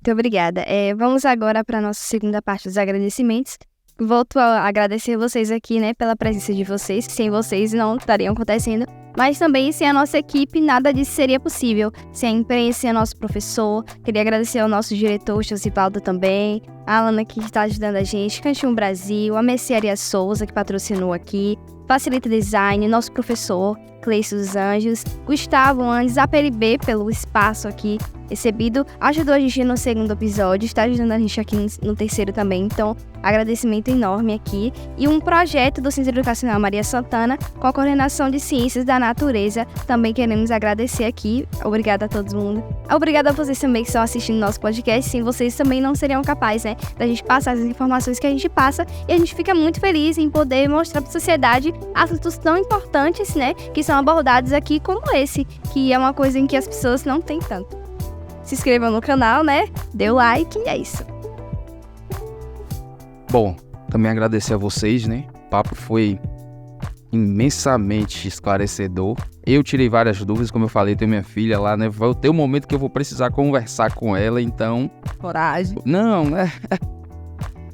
Muito obrigada. Vamos agora para a nossa segunda parte dos agradecimentos. Volto a agradecer vocês aqui, né, pela presença de vocês. Sem vocês não estariam acontecendo. Mas também sem a nossa equipe nada disso seria possível. Sem a imprensa, sem o nosso professor. Queria agradecer ao nosso diretor, o Josivaldo também. A Alana que está ajudando a gente. Cantinho Brasil, a Mercearia Souza que patrocinou aqui. Facilita Design, nosso professor, Cleiton dos Anjos. Gustavo Andes, a PLB pelo espaço aqui recebido. Ajudou a gente no segundo episódio. Está ajudando a gente aqui no terceiro também. Então, agradecimento enorme aqui. E um projeto do Centro Educacional Maria Santana com a coordenação de Ciências da Natureza. Também queremos agradecer aqui. Obrigada a todo mundo. Obrigada a vocês também que estão assistindo nosso podcast. Sem vocês também não seriam capazes, né, da gente passar as informações que a gente passa. E a gente fica muito feliz em poder mostrar para a sociedade assuntos tão importantes, né, que são abordados aqui como esse, que é uma coisa em que as pessoas não têm tanto. Se inscrevam no canal, né? Dê o like e é isso. Bom, também agradecer a vocês, né? O papo foi imensamente esclarecedor. Eu tirei várias dúvidas, como eu falei, tenho minha filha lá, né? Vai ter um momento que eu vou precisar conversar com ela, então... Coragem. Não, né?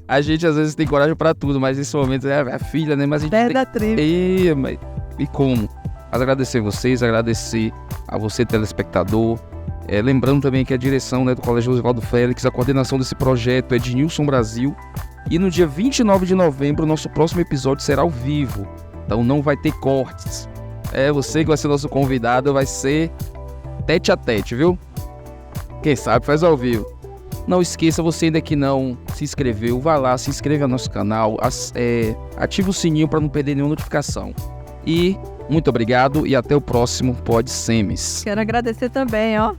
A gente às vezes tem coragem pra tudo, mas nesse momento é a filha, né? Mas a gente E como? Mas agradecer vocês, agradecer a você, telespectador. Lembrando também que a direção, né, do Colégio Oswaldo Félix, a coordenação desse projeto é de Nilson Brasil. E no dia 29 de novembro, o nosso próximo episódio será ao vivo. Então não vai ter cortes. Você que vai ser nosso convidado, vai ser tete a tete, viu? Quem sabe faz ao vivo. Não esqueça, você ainda que não se inscreveu, vai lá, se inscreva no nosso canal, ativa o sininho para não perder nenhuma notificação. E muito obrigado e até o próximo Pod Semes. Quero agradecer também, ó.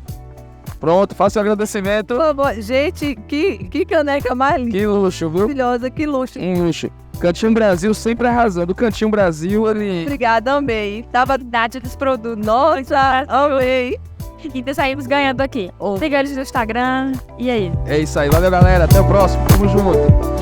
Pronto, faça o agradecimento. Por favor, gente, que caneca mais linda. Que luxo, viu? Maravilhosa, que luxo. Luxo. Cantinho Brasil sempre arrasando. O Cantinho Brasil, ali. Obrigada, amei. Tava Qualidade dos produtos. Nossa, amei. Então saímos ganhando aqui. Siga eles no Instagram. E aí? É isso aí. Valeu, galera. Até o próximo. Tamo junto.